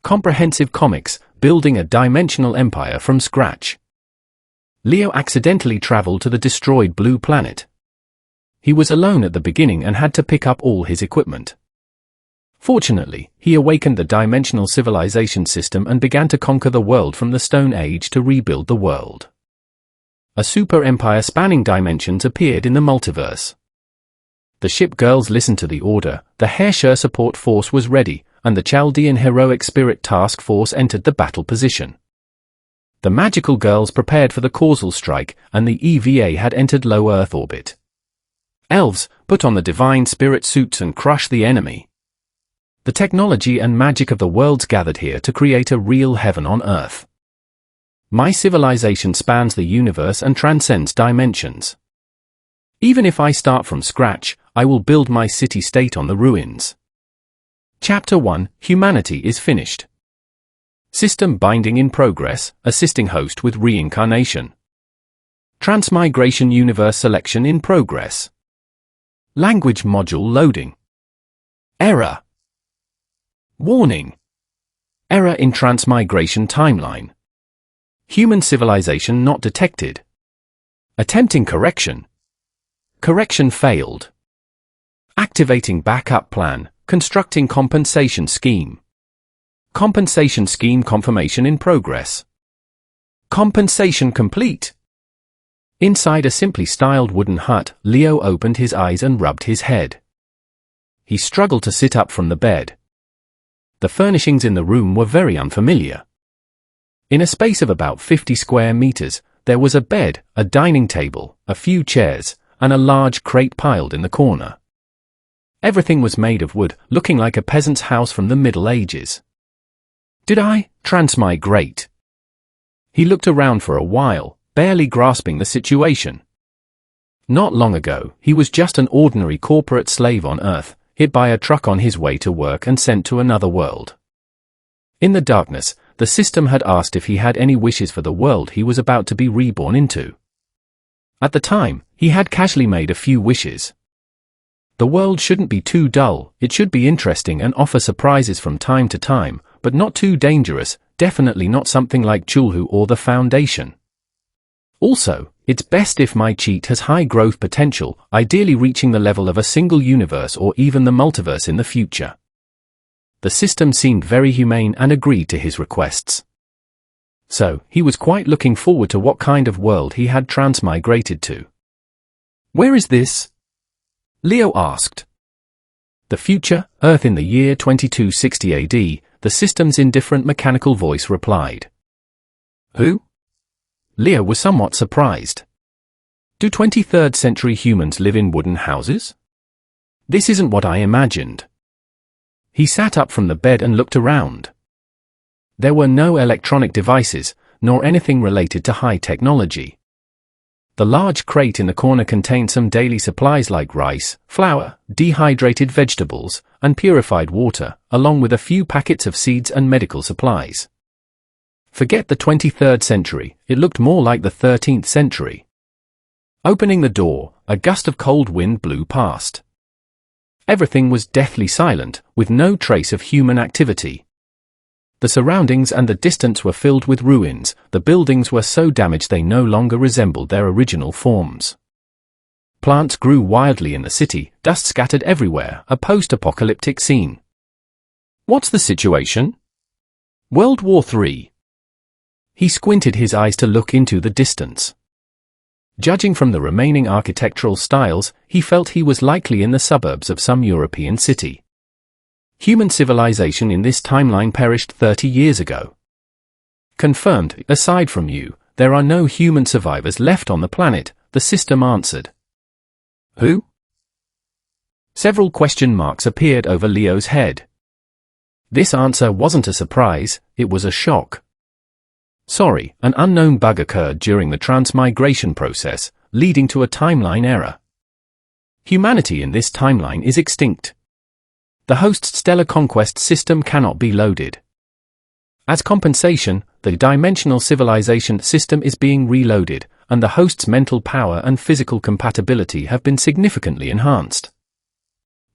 Comprehensive comics, building a dimensional empire from scratch. Leo accidentally traveled to the destroyed blue planet. He was alone at the beginning and had to pick up all his equipment. Fortunately, he awakened the dimensional civilization system and began to conquer the world from the Stone Age to rebuild the world. A super empire spanning dimensions appeared in the multiverse. The ship girls listened to the order, the Herrscher support force was ready, and the Chaldean heroic spirit task force entered the battle position. The magical girls prepared for the causal strike, and the EVA had entered low Earth orbit. Elves, put on the divine spirit suits and crush the enemy. The technology and magic of the worlds gathered here to create a real heaven on Earth. My civilization spans the universe and transcends dimensions. Even if I start from scratch, I will build my city-state on the ruins. Chapter 1, Humanity is finished. System binding in progress, assisting host with reincarnation. Transmigration universe selection in progress. Language module loading. Error. Warning. Error in transmigration timeline. Human civilization not detected. Attempting correction. Correction failed. Activating backup plan, constructing compensation scheme. Compensation scheme confirmation in progress. Compensation complete. Inside a simply styled wooden hut, Leo opened his eyes and rubbed his head. He struggled to sit up from the bed. The furnishings in the room were very unfamiliar. In a space of about 50 square meters, there was a bed, a dining table, a few chairs, and a large crate piled in the corner. Everything was made of wood, looking like a peasant's house from the Middle Ages. Did I transmigrate? He looked around for a while, barely grasping the situation. Not long ago, he was just an ordinary corporate slave on Earth, hit by a truck on his way to work and sent to another world. In the darkness, the system had asked if he had any wishes for the world he was about to be reborn into. At the time, he had casually made a few wishes. The world shouldn't be too dull, it should be interesting and offer surprises from time to time, but not too dangerous, definitely not something like Chulhu or the Foundation. Also, it's best if my cheat has high growth potential, ideally reaching the level of a single universe or even the multiverse in the future. The system seemed very humane and agreed to his requests. So, he was quite looking forward to what kind of world he had transmigrated to. Where is this? Leo asked. The future, Earth in the year 2260 AD, the system's indifferent mechanical voice replied. Who? Leo was somewhat surprised. Do 23rd century humans live in wooden houses? This isn't what I imagined. He sat up from the bed and looked around. There were no electronic devices, nor anything related to high technology. The large crate in the corner contained some daily supplies like rice, flour, dehydrated vegetables, and purified water, along with a few packets of seeds and medical supplies. Forget the 23rd century, it looked more like the 13th century. Opening the door, a gust of cold wind blew past. Everything was deathly silent, with no trace of human activity. The surroundings and the distance were filled with ruins, the buildings were so damaged they no longer resembled their original forms. Plants grew wildly in the city, dust scattered everywhere, a post-apocalyptic scene. What's the situation? World War III. He squinted his eyes to look into the distance. Judging from the remaining architectural styles, he felt he was likely in the suburbs of some European city. Human civilization in this timeline perished 30 years ago. Confirmed, aside from you, there are no human survivors left on the planet, the system answered. Who? Several question marks appeared over Leo's head. This answer wasn't a surprise, it was a shock. Sorry, an unknown bug occurred during the transmigration process, leading to a timeline error. Humanity in this timeline is extinct. The host's stellar conquest system cannot be loaded. As compensation, the dimensional civilization system is being reloaded, and the host's mental power and physical compatibility have been significantly enhanced.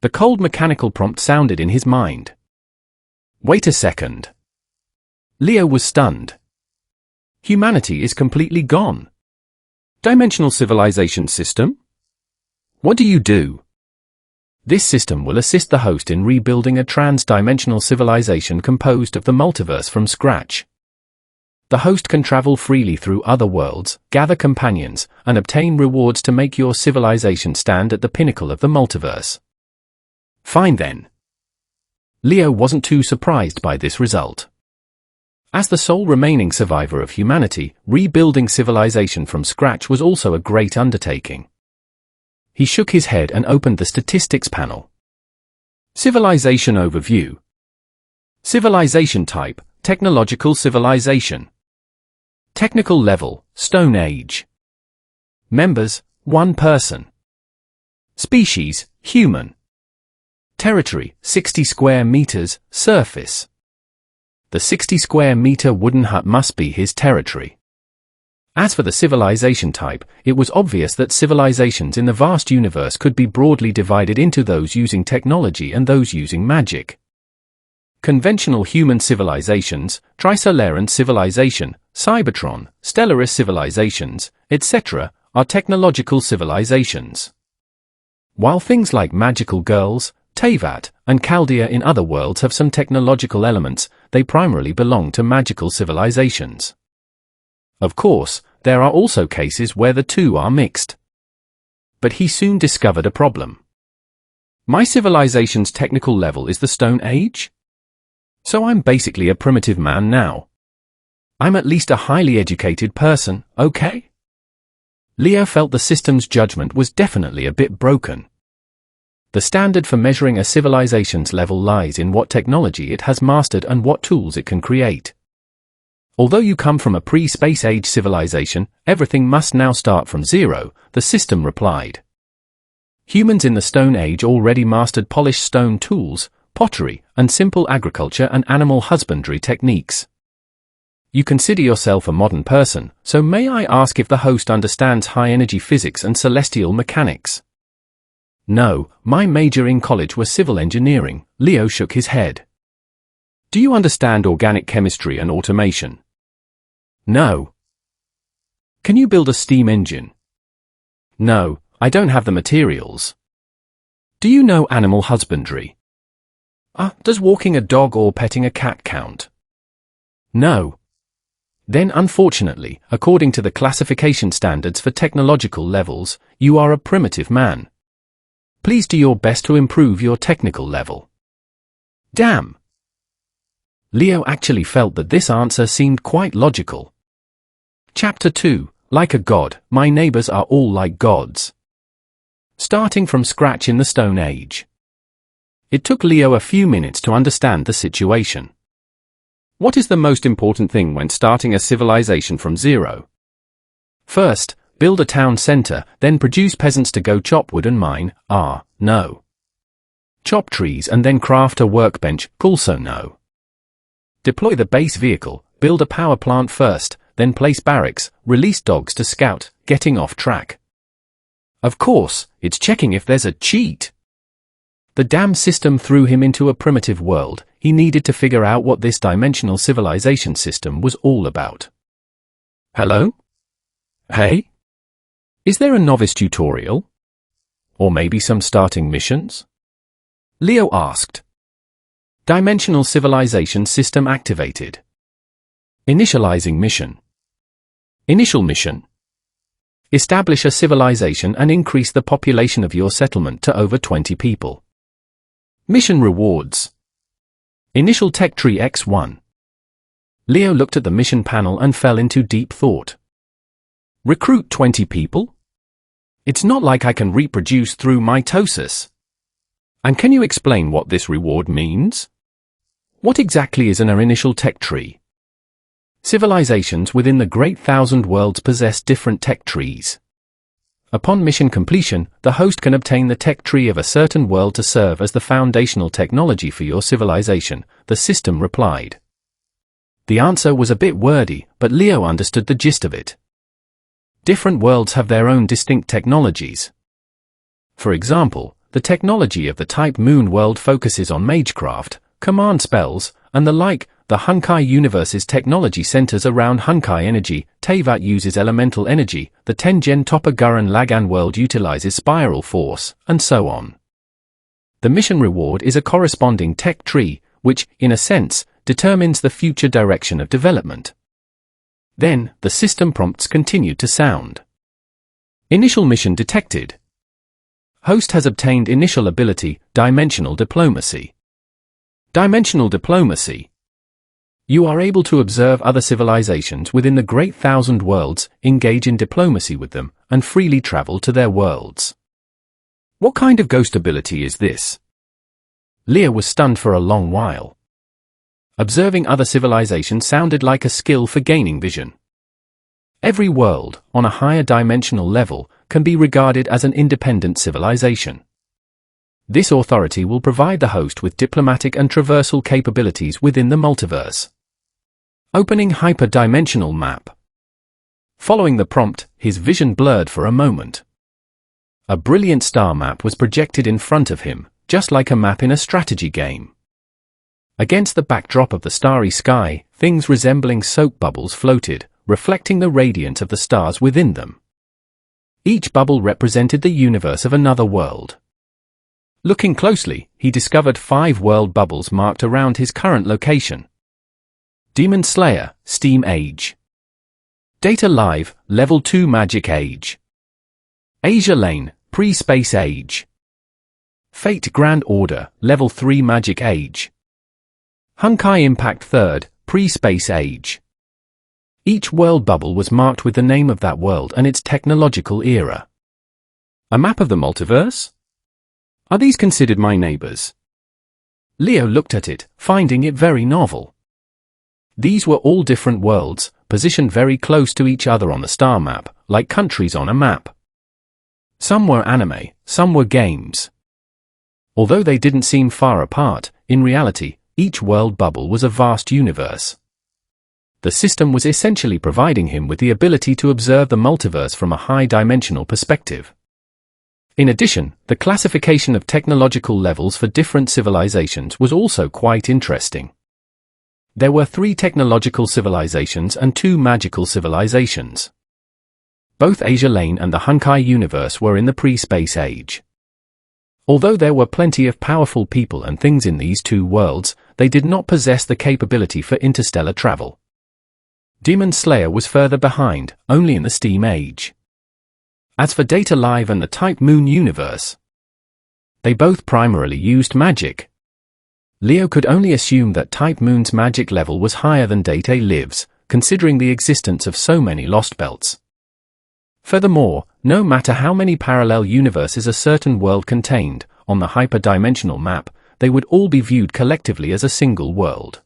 The cold mechanical prompt sounded in his mind. Wait a second. Leo was stunned. Humanity is completely gone. Dimensional civilization system? What do you do? This system will assist the host in rebuilding a trans-dimensional civilization composed of the multiverse from scratch. The host can travel freely through other worlds, gather companions, and obtain rewards to make your civilization stand at the pinnacle of the multiverse. Fine then. Leo wasn't too surprised by this result. As the sole remaining survivor of humanity, rebuilding civilization from scratch was also a great undertaking. He shook his head and opened the statistics panel. Civilization overview. Civilization type, technological civilization. Technical level, Stone Age. Members, 1 person. Species, human. Territory, 60 square meters, surface. The 60 square meter wooden hut must be his territory. As for the civilization type, it was obvious that civilizations in the vast universe could be broadly divided into those using technology and those using magic. Conventional human civilizations, Trisolaran civilization, Cybertron, Stellaris civilizations, etc., are technological civilizations. While things like magical girls, Teyvat, and Chaldea in other worlds have some technological elements, they primarily belong to magical civilizations. Of course, there are also cases where the two are mixed. But he soon discovered a problem. My civilization's technical level is the Stone Age? So I'm basically a primitive man now. I'm at least a highly educated person, okay? Leo felt the system's judgment was definitely a bit broken. The standard for measuring a civilization's level lies in what technology it has mastered and what tools it can create. Although you come from a pre-space age civilization, everything must now start from zero, the system replied. Humans in the Stone Age already mastered polished stone tools, pottery, and simple agriculture and animal husbandry techniques. You consider yourself a modern person, so may I ask if the host understands high-energy physics and celestial mechanics? No, my major in college was civil engineering. Leo shook his head. Do you understand organic chemistry and automation? No. Can you build a steam engine? No, I don't have the materials. Do you know animal husbandry? Does walking a dog or petting a cat count? No. Then unfortunately, according to the classification standards for technological levels, you are a primitive man. Please do your best to improve your technical level. Damn. Leo actually felt that this answer seemed quite logical. Chapter 2, Like a God, My Neighbors Are All Like Gods. Starting from scratch in the Stone Age. It took Leo a few minutes to understand the situation. What is the most important thing when starting a civilization from zero? First, build a town center, then produce peasants to go chop wood and mine, no. Chop trees and then craft a workbench, also no. Deploy the base vehicle, build a power plant first, then place barracks, release dogs to scout, getting off track. Of course, it's checking if there's a cheat. The damn system threw him into a primitive world. He needed to figure out what this dimensional civilization system was all about. Hello? Hey? Is there a novice tutorial? Or maybe some starting missions? Leo asked. Dimensional civilization system activated. Initializing mission. Initial mission. Establish a civilization and increase the population of your settlement to over 20 people. Mission rewards. Initial tech tree X1. Leo looked at the mission panel and fell into deep thought. Recruit 20 people? It's not like I can reproduce through mitosis. And can you explain what this reward means? What exactly is an initial tech tree? Civilizations within the Great Thousand Worlds possess different tech trees. Upon mission completion, the host can obtain the tech tree of a certain world to serve as the foundational technology for your civilization, the system replied. The answer was a bit wordy, but Leo understood the gist of it. Different worlds have their own distinct technologies. For example, the technology of the Type Moon world focuses on magecraft, command spells, and the like. The Hunkai universe's technology centers around Hunkai energy. Teyvat uses elemental energy, the Tengen Toppa Gurren Lagann world utilizes spiral force, and so on. The mission reward is a corresponding tech tree, which, in a sense, determines the future direction of development. Then, the system prompts continued to sound. Initial mission detected. Host has obtained initial ability, Dimensional Diplomacy. Dimensional Diplomacy. You are able to observe other civilizations within the Great Thousand Worlds, engage in diplomacy with them, and freely travel to their worlds. What kind of ghost ability is this? Leo was stunned for a long while. Observing other civilizations sounded like a skill for gaining vision. Every world, on a higher dimensional level, can be regarded as an independent civilization. This authority will provide the host with diplomatic and traversal capabilities within the multiverse. Opening hyper-dimensional map. Following the prompt, his vision blurred for a moment. A brilliant star map was projected in front of him, just like a map in a strategy game. Against the backdrop of the starry sky, things resembling soap bubbles floated, reflecting the radiance of the stars within them. Each bubble represented the universe of another world. Looking closely, he discovered 5 world bubbles marked around his current location. Demon Slayer, Steam Age. Data Live, Level 2 Magic Age. Asia Lane, Pre-Space Age. Fate Grand Order, Level 3 Magic Age. Hunkai Impact 3rd, Pre-Space Age. Each world bubble was marked with the name of that world and its technological era. A map of the multiverse? Are these considered my neighbors? Leo looked at it, finding it very novel. These were all different worlds, positioned very close to each other on the star map, like countries on a map. Some were anime, some were games. Although they didn't seem far apart, in reality, each world bubble was a vast universe. The system was essentially providing him with the ability to observe the multiverse from a high-dimensional perspective. In addition, the classification of technological levels for different civilizations was also quite interesting. There were 3 technological civilizations and 2 magical civilizations. Both Asia Lane and the Hunkai universe were in the pre-space age. Although there were plenty of powerful people and things in these 2 worlds, they did not possess the capability for interstellar travel. Demon Slayer was further behind, only in the Steam Age. As for Data Live and the Type Moon universe, they both primarily used magic. Leo could only assume that Type Moon's magic level was higher than Data Live's, considering the existence of so many lost belts. Furthermore, no matter how many parallel universes a certain world contained, on the hyperdimensional map, they would all be viewed collectively as a single world.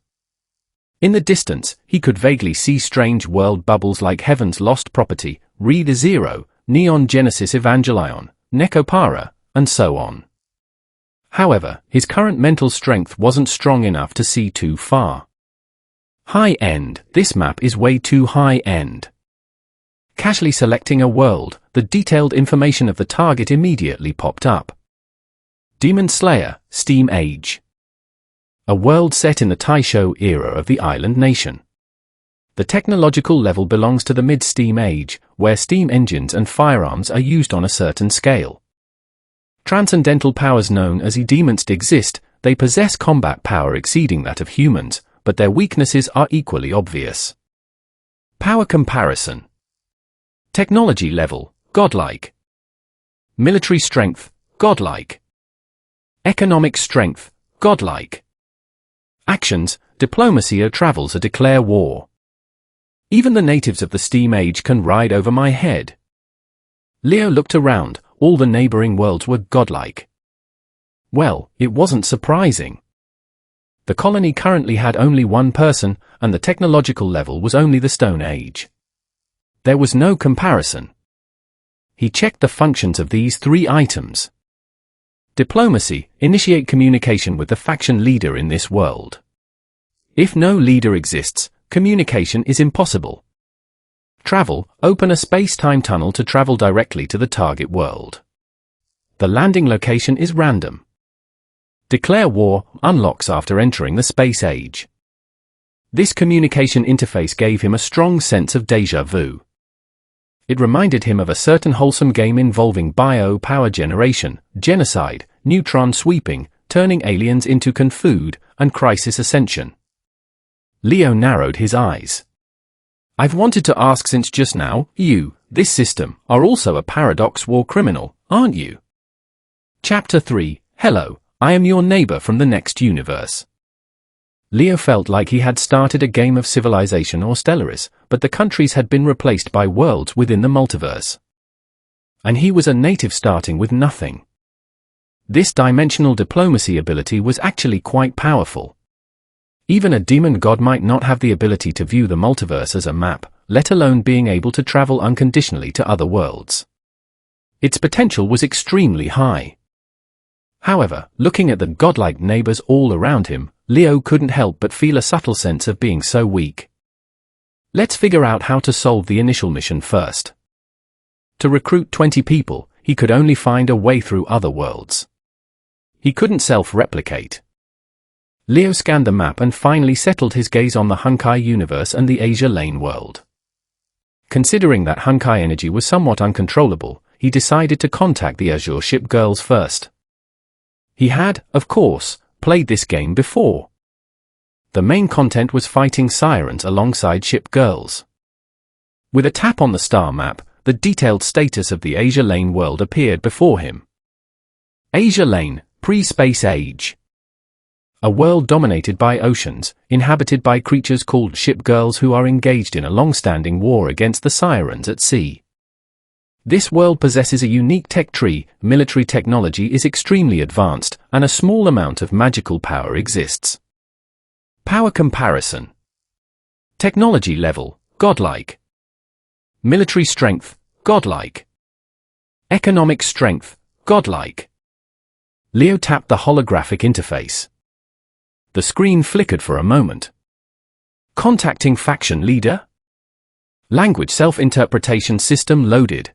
In the distance, he could vaguely see strange world bubbles like Heaven's Lost Property, Reader Zero, Neon Genesis Evangelion, Nekopara, and so on. However, his current mental strength wasn't strong enough to see too far. High-end, this map is way too high-end. Casually selecting a world, the detailed information of the target immediately popped up. Demon Slayer, Steam Age. A world set in the Taisho era of the island nation. The technological level belongs to the mid-steam age, where steam engines and firearms are used on a certain scale. Transcendental powers known as demons exist. They possess combat power exceeding that of humans, but their weaknesses are equally obvious. Power comparison. Technology level, godlike. Military strength, godlike. Economic strength, godlike. Actions, diplomacy or travels or declare war. Even the natives of the Steam Age can ride over my head. Leo looked around, all the neighboring worlds were godlike. Well, it wasn't surprising. The colony currently had only 1 person, and the technological level was only the Stone Age. There was no comparison. He checked the functions of these 3 items. Diplomacy, initiate communication with the faction leader in this world. If no leader exists, communication is impossible. Travel, open a space-time tunnel to travel directly to the target world. The landing location is random. Declare war unlocks after entering the space age. This communication interface gave him a strong sense of déjà vu. It reminded him of a certain wholesome game involving bio-power generation, genocide, neutron sweeping, turning aliens into canned food, and crisis ascension. Leo narrowed his eyes. I've wanted to ask since just now, this system, are also a paradox war criminal, aren't you? Chapter 3, Hello, I am your neighbor from the next universe. Leo felt like he had started a game of Civilization or Stellaris, but the countries had been replaced by worlds within the multiverse. And he was a native starting with nothing. This dimensional diplomacy ability was actually quite powerful. Even a demon god might not have the ability to view the multiverse as a map, let alone being able to travel unconditionally to other worlds. Its potential was extremely high. However, looking at the godlike neighbors all around him, Leo couldn't help but feel a subtle sense of being so weak. Let's figure out how to solve the initial mission first. To recruit 20 people, he could only find a way through other worlds. He couldn't self-replicate. Leo scanned the map and finally settled his gaze on the Hunkai universe and the Asia Lane world. Considering that Hunkai energy was somewhat uncontrollable, he decided to contact the Azure ship girls first. He had, of course, played this game before. The main content was fighting sirens alongside ship girls. With a tap on the star map, the detailed status of the Asia Lane world appeared before him. Asia Lane, pre-space age. A world dominated by oceans, inhabited by creatures called ship girls who are engaged in a long-standing war against the sirens at sea. This world possesses a unique tech tree, military technology is extremely advanced, and a small amount of magical power exists. Power comparison. Technology level, godlike. Military strength, godlike. Economic strength, godlike. Leo tapped the holographic interface. The screen flickered for a moment. Contacting faction leader? Language self-interpretation system loaded.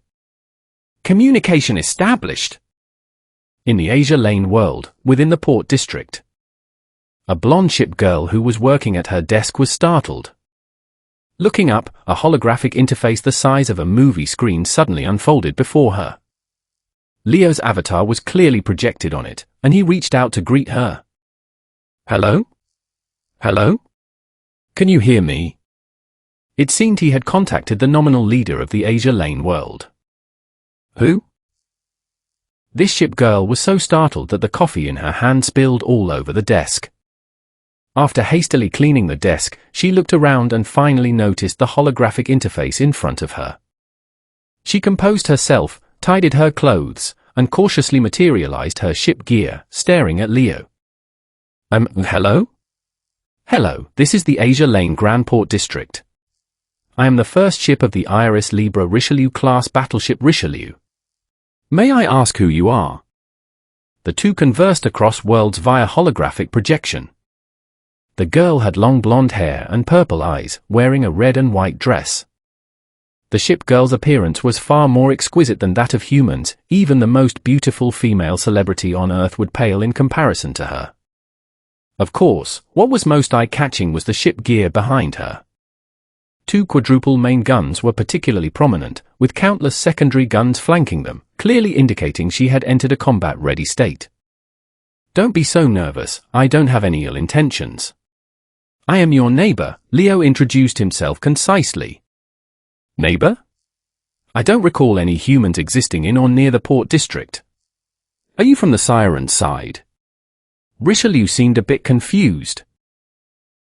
Communication established. In the Asia Lane world, within the port district. A blonde ship girl who was working at her desk was startled. Looking up, a holographic interface the size of a movie screen suddenly unfolded before her. Leo's avatar was clearly projected on it, and he reached out to greet her. Hello? Hello? Can you hear me? It seemed he had contacted the nominal leader of the Asia Lane world. Who? This ship girl was so startled that the coffee in her hand spilled all over the desk. After hastily cleaning the desk, she looked around and finally noticed the holographic interface in front of her. She composed herself, tidied her clothes, and cautiously materialized her ship gear, staring at Leo. Hello? Hello, this is the Asia Lane Grand Port District. I am the first ship of the Iris Libra Richelieu class battleship Richelieu. May I ask who you are? The two conversed across worlds via holographic projection. The girl had long blonde hair and purple eyes, wearing a red and white dress. The ship girl's appearance was far more exquisite than that of humans, even the most beautiful female celebrity on Earth would pale in comparison to her. Of course, what was most eye-catching was the ship gear behind her. Two quadruple main guns were particularly prominent, with countless secondary guns flanking them, clearly indicating she had entered a combat-ready state. Don't be so nervous, I don't have any ill intentions. I am your neighbor, Leo introduced himself concisely. Neighbor? I don't recall any humans existing in or near the port district. Are you from the siren side? Richelieu seemed a bit confused.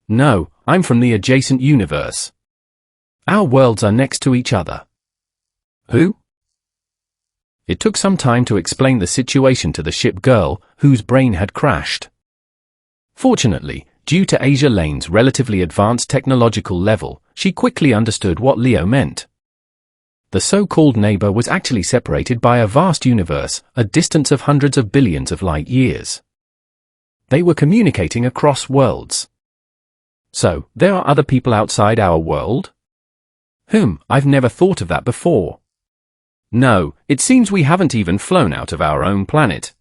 No, I'm from the adjacent universe. Our worlds are next to each other. Who? It took some time to explain the situation to the ship girl, whose brain had crashed. Fortunately, due to Asia Lane's relatively advanced technological level, she quickly understood what Leo meant. The so-called neighbor was actually separated by a vast universe, a distance of hundreds of billions of light years. They were communicating across worlds. So, there are other people outside our world? I've never thought of that before. No, it seems we haven't even flown out of our own planet.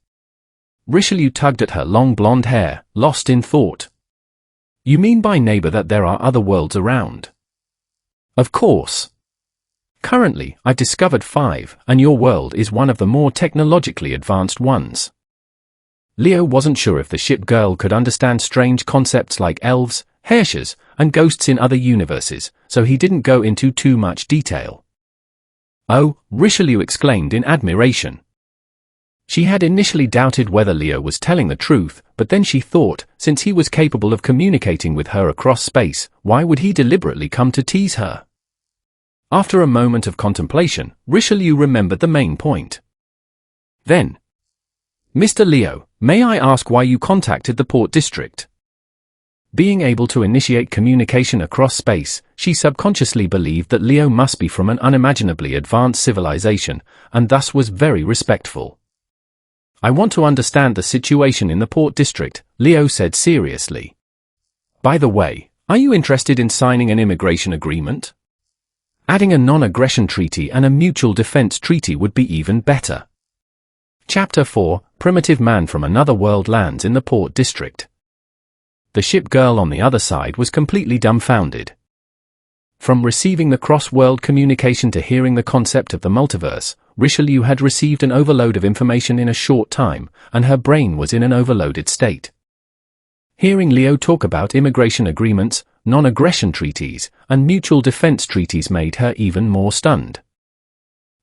Richelieu tugged at her long blonde hair, lost in thought. You mean by neighbor that there are other worlds around? Of course. Currently, I've discovered 5, and your world is one of the more technologically advanced ones. Leo wasn't sure if the ship girl could understand strange concepts like elves, Herrschers, and ghosts in other universes, so he didn't go into too much detail. Oh, Richelieu exclaimed in admiration. She had initially doubted whether Leo was telling the truth, but then she thought, since he was capable of communicating with her across space, why would he deliberately come to tease her? After a moment of contemplation, Richelieu remembered the main point. Then, Mr. Leo, may I ask why you contacted the Port District? Being able to initiate communication across space, she subconsciously believed that Leo must be from an unimaginably advanced civilization, and thus was very respectful. I want to understand the situation in the Port District, Leo said seriously. By the way, are you interested in signing an immigration agreement? Adding a non-aggression treaty and a mutual defense treaty would be even better. Chapter 4, Primitive Man from Another World lands in the Port District. The ship girl on the other side was completely dumbfounded. From receiving the cross-world communication to hearing the concept of the multiverse, Richelieu had received an overload of information in a short time, and her brain was in an overloaded state. Hearing Leo talk about immigration agreements, non-aggression treaties, and mutual defense treaties made her even more stunned.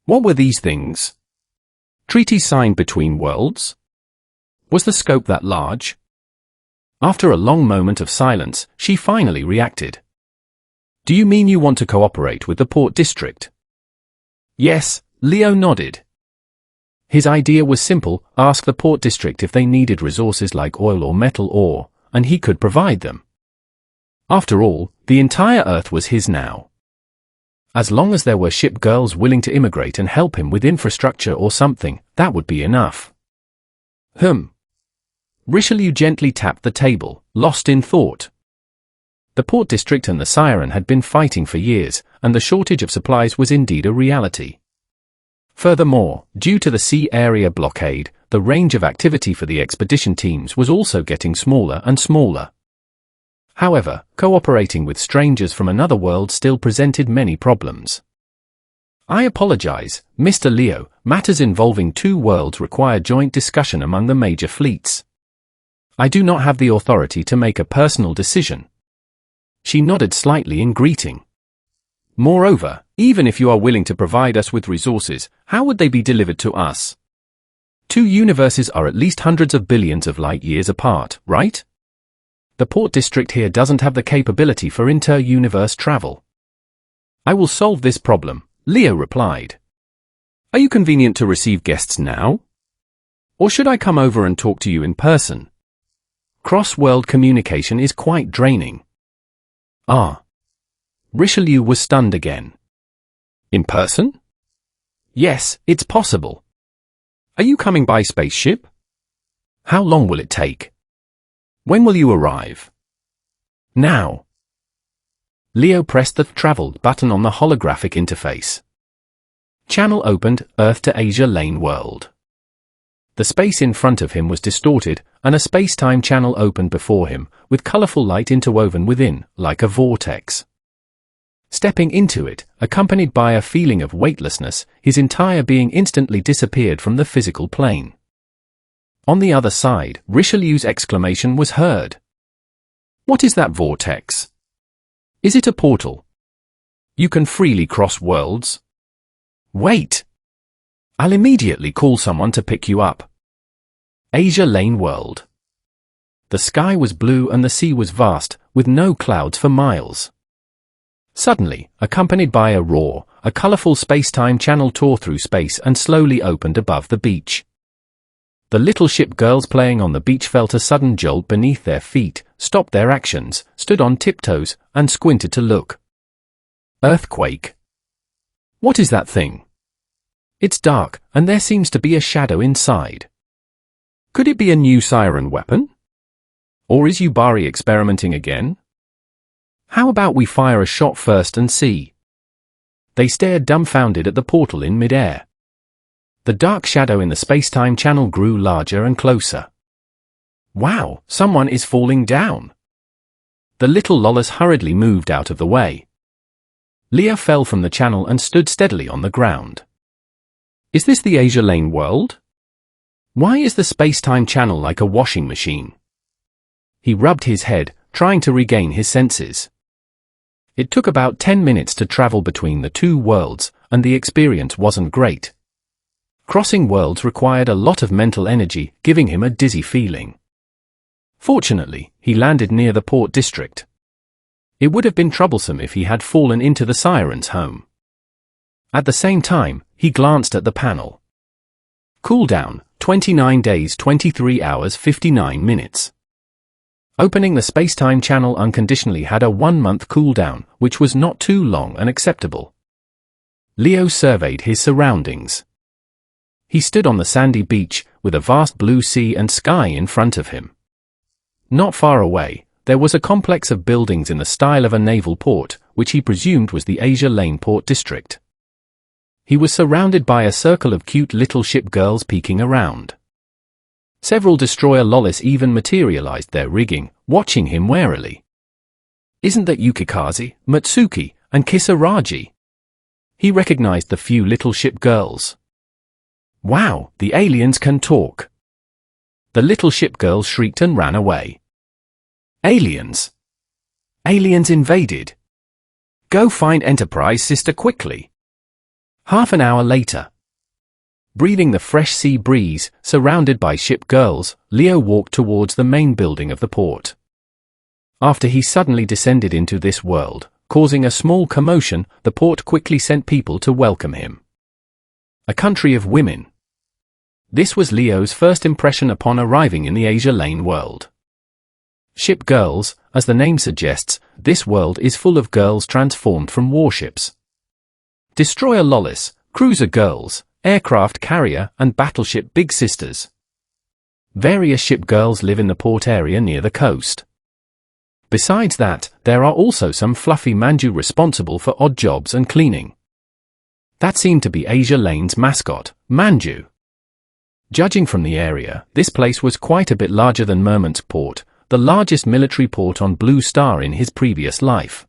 What were these things? Treaties signed between worlds? Was the scope that large? After a long moment of silence, she finally reacted. Do you mean you want to cooperate with the Port District? Yes, Leo nodded. His idea was simple: ask the Port District if they needed resources like oil or metal ore, and he could provide them. After all, the entire Earth was his now. As long as there were ship girls willing to immigrate and help him with infrastructure or something, that would be enough. Richelieu gently tapped the table, lost in thought. The Port District and the Siren had been fighting for years, and the shortage of supplies was indeed a reality. Furthermore, due to the sea area blockade, the range of activity for the expedition teams was also getting smaller and smaller. However, cooperating with strangers from another world still presented many problems. I apologize, Mr. Leo, matters involving 2 worlds require joint discussion among the major fleets. I do not have the authority to make a personal decision. She nodded slightly in greeting. Moreover, even if you are willing to provide us with resources, how would they be delivered to us? 2 universes are at least hundreds of billions of light years apart, right? The Port District here doesn't have the capability for inter-universe travel. I will solve this problem, Leo replied. Are you convenient to receive guests now? Or should I come over and talk to you in person? Cross-world communication is quite draining. Richelieu was stunned again. In person? Yes, it's possible. Are you coming by spaceship? How long will it take? When will you arrive? Now. Leo pressed the travel button on the holographic interface. Channel opened, Earth to Asia Lane World. The space in front of him was distorted, and a space-time channel opened before him, with colorful light interwoven within, like a vortex. Stepping into it, accompanied by a feeling of weightlessness, his entire being instantly disappeared from the physical plane. On the other side, Richelieu's exclamation was heard. What is that vortex? Is it a portal? You can freely cross worlds? Wait! I'll immediately call someone to pick you up. Asia Lane World. The sky was blue and the sea was vast, with no clouds for miles. Suddenly, accompanied by a roar, a colorful space-time channel tore through space and slowly opened above the beach. The little ship girls playing on the beach felt a sudden jolt beneath their feet, stopped their actions, stood on tiptoes, and squinted to look. Earthquake. What is that thing? It's dark, and there seems to be a shadow inside. Could it be a new siren weapon? Or is Yubari experimenting again? How about we fire a shot first and see? They stared dumbfounded at the portal in midair. The dark shadow in the space-time channel grew larger and closer. Wow, someone is falling down. The little Lawless hurriedly moved out of the way. Leo fell from the channel and stood steadily on the ground. Is this the Asia Lane world? Why is the space-time channel like a washing machine? He rubbed his head, trying to regain his senses. It took about 10 minutes to travel between the two worlds, and the experience wasn't great. Crossing worlds required a lot of mental energy, giving him a dizzy feeling. Fortunately, he landed near the port district. It would have been troublesome if he had fallen into the Siren's home. At the same time, he glanced at the panel. Cooldown, 29 days 23 hours 59 minutes. Opening the space-time channel unconditionally had a 1-month cooldown, which was not too long and acceptable. Leo surveyed his surroundings. He stood on the sandy beach, with a vast blue sea and sky in front of him. Not far away, there was a complex of buildings in the style of a naval port, which he presumed was the Asia Lane Port District. He was surrounded by a circle of cute little ship girls peeking around. Several destroyer Lawless even materialized their rigging, watching him warily. Isn't that Yukikaze, Matsuki, and Kisaragi? He recognized the few little ship girls. Wow, the aliens can talk. The little ship girls shrieked and ran away. Aliens! Aliens invaded! Go find Enterprise sister quickly! Half an hour later. Breathing the fresh sea breeze, surrounded by ship girls, Leo walked towards the main building of the port. After he suddenly descended into this world, causing a small commotion, the port quickly sent people to welcome him. A country of women. This was Leo's first impression upon arriving in the Asia Lane world. Ship girls, as the name suggests, this world is full of girls transformed from warships. Destroyer Lawless, cruiser girls, aircraft carrier and battleship big sisters. Various ship girls live in the port area near the coast. Besides that, there are also some fluffy manju responsible for odd jobs and cleaning. That seemed to be Asia Lane's mascot, Manju. Judging from the area, this place was quite a bit larger than Murmansk Port, the largest military port on Blue Star in his previous life.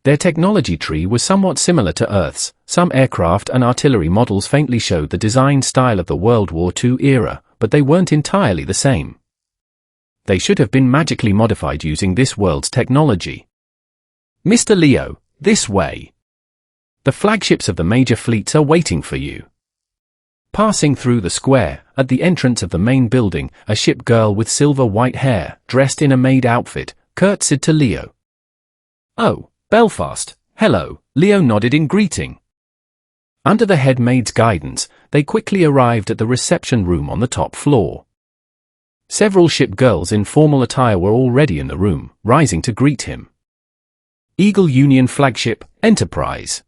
Their technology tree was somewhat similar to Earth's. Some aircraft and artillery models faintly showed the design style of the World War II era, but they weren't entirely the same. They should have been magically modified using this world's technology. Mr. Leo, this way. The flagships of the major fleets are waiting for you. Passing through the square, at the entrance of the main building, a ship girl with silver-white hair, dressed in a maid outfit, curtsied to Leo. Oh, Belfast, hello, Leo nodded in greeting. Under the head maid's guidance, they quickly arrived at the reception room on the top floor. Several ship girls in formal attire were already in the room, rising to greet him. Eagle Union flagship, Enterprise.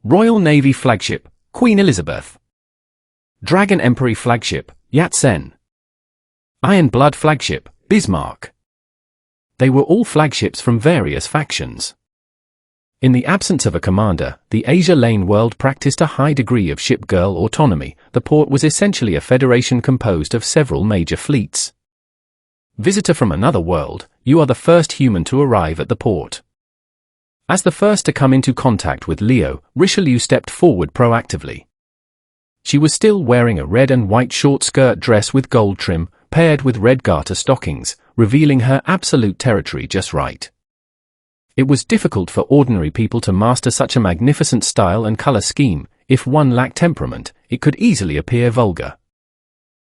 Royal Navy flagship, Queen Elizabeth. Dragon Emperor flagship, Yat-sen. Iron Blood flagship, Bismarck. They were all flagships from various factions. In the absence of a commander, the Asia Lane world practiced a high degree of ship girl autonomy. The port was essentially a federation composed of several major fleets. Visitor from another world, you are the first human to arrive at the port. As the first to come into contact with Leo, Richelieu stepped forward proactively. She was still wearing a red and white short skirt dress with gold trim, paired with red garter stockings, revealing her absolute territory just right. It was difficult for ordinary people to master such a magnificent style and color scheme. If one lacked temperament, it could easily appear vulgar.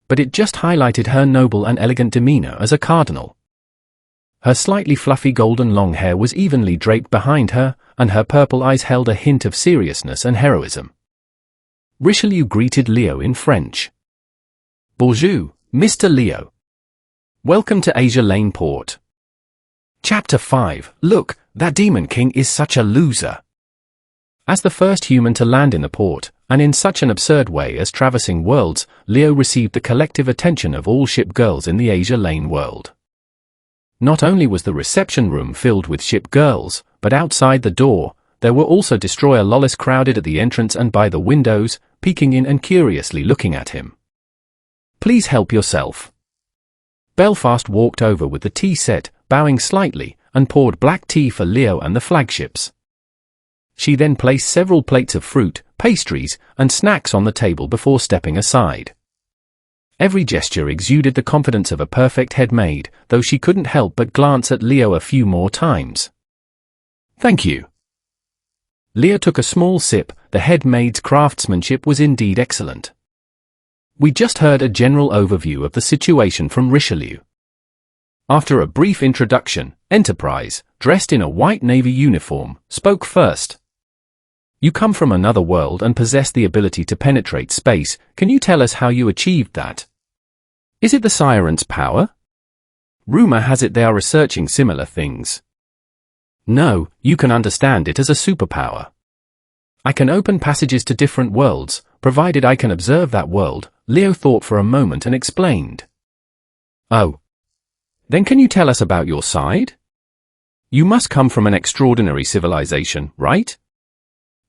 But it just highlighted her noble and elegant demeanor as a cardinal. Her slightly fluffy golden long hair was evenly draped behind her, and her purple eyes held a hint of seriousness and heroism. Richelieu greeted Leo in French. Bonjour, Mr. Leo. Welcome to Asia Lane Port. Chapter 5. Look, that Demon King is such a loser. As the first human to land in the port, and in such an absurd way as traversing worlds, Leo received the collective attention of all ship girls in the Asia Lane world. Not only was the reception room filled with ship girls, but outside the door, there were also destroyer Lawless crowded at the entrance and by the windows, peeking in and curiously looking at him. "Please help yourself." Belfast walked over with the tea set, bowing slightly, and poured black tea for Leo and the flagships. She then placed several plates of fruit, pastries, and snacks on the table before stepping aside. Every gesture exuded the confidence of a perfect head maid, though she couldn't help but glance at Leo a few more times. "Thank you." Leo took a small sip. The head maid's craftsmanship was indeed excellent. We just heard a general overview of the situation from Richelieu. After a brief introduction, Enterprise, dressed in a white navy uniform, spoke first. "You come from another world and possess the ability to penetrate space. Can you tell us how you achieved that? Is it the Sirens' power? Rumor has it they are researching similar things." "No, you can understand it as a superpower. I can open passages to different worlds, provided I can observe that world." Leo thought for a moment and explained. "Oh. Then can you tell us about your side? You must come from an extraordinary civilization, right?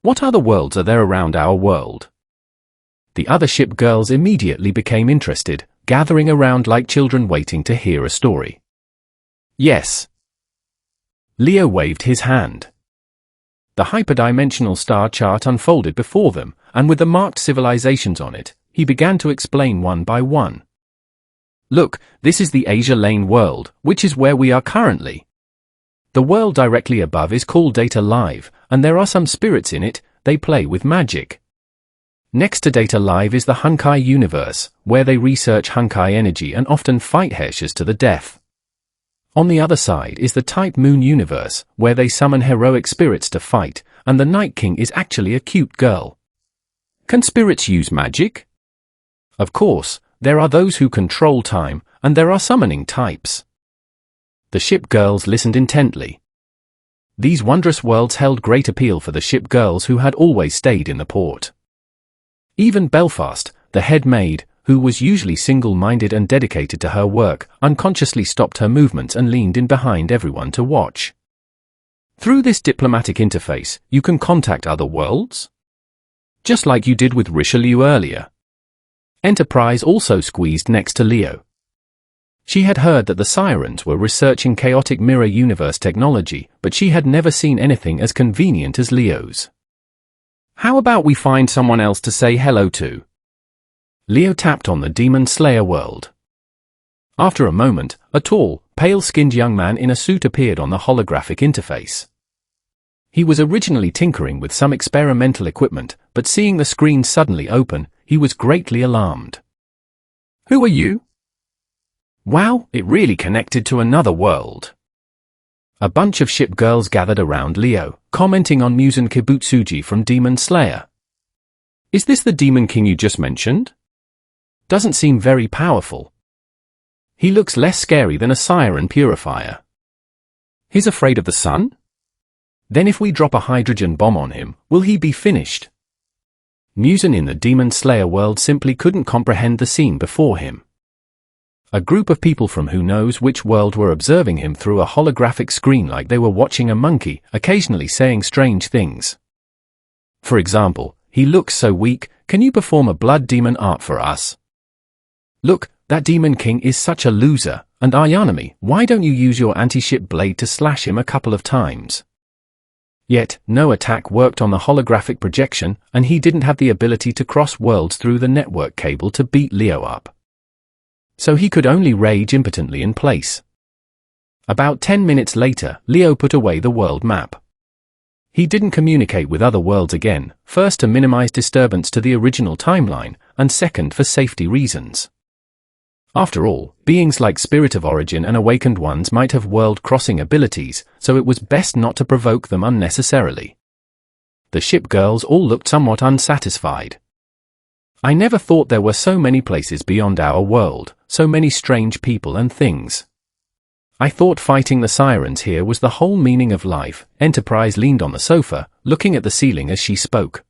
What other worlds are there around our world?" The other ship girls immediately became interested, gathering around like children waiting to hear a story. "Yes." Leo waved his hand. The hyperdimensional star chart unfolded before them, and with the marked civilizations on it, he began to explain one by one. "Look, this is the Asia Lane world, which is where we are currently. The world directly above is called Data Live, and there are some spirits in it. They play with magic. Next to Data Live is the Hunkai universe, where they research Hunkai energy and often fight Herrschers to the death. On the other side is the Type Moon universe, where they summon heroic spirits to fight, and the Night King is actually a cute girl." "Can spirits use magic?" "Of course, there are those who control time, and there are summoning types." The ship girls listened intently. These wondrous worlds held great appeal for the ship girls who had always stayed in the port. Even Belfast, the head maid, who was usually single-minded and dedicated to her work, unconsciously stopped her movements and leaned in behind everyone to watch. "Through this diplomatic interface, you can contact other worlds? Just like you did with Richelieu earlier." Enterprise also squeezed next to Leo. She had heard that the Sirens were researching chaotic mirror universe technology, but she had never seen anything as convenient as Leo's. "How about we find someone else to say hello to?" Leo tapped on the Demon Slayer world. After a moment, a tall, pale-skinned young man in a suit appeared on the holographic interface. He was originally tinkering with some experimental equipment, but seeing the screen suddenly open, he was greatly alarmed. "Who are you?" "Wow, it really connected to another world." A bunch of ship girls gathered around Leo, commenting on Muzan Kibutsuji from Demon Slayer. "Is this the Demon King you just mentioned? Doesn't seem very powerful. He looks less scary than a siren purifier. He's afraid of the sun? Then if we drop a hydrogen bomb on him, will he be finished?" Muzan in the Demon Slayer world simply couldn't comprehend the scene before him. A group of people from who knows which world were observing him through a holographic screen like they were watching a monkey, occasionally saying strange things. For example, "He looks so weak, can you perform a blood demon art for us? Look, that Demon King is such a loser, and Ayanami, why don't you use your anti-ship blade to slash him a couple of times?" Yet, no attack worked on the holographic projection, and he didn't have the ability to cross worlds through the network cable to beat Leo up. So he could only rage impotently in place. About 10 minutes later, Leo put away the world map. He didn't communicate with other worlds again, first to minimize disturbance to the original timeline, and second for safety reasons. After all, beings like Spirit of Origin and Awakened Ones might have world-crossing abilities, so it was best not to provoke them unnecessarily. The ship girls all looked somewhat unsatisfied. "I never thought there were so many places beyond our world, so many strange people and things. I thought fighting the sirens here was the whole meaning of life." Enterprise leaned on the sofa, looking at the ceiling as she spoke.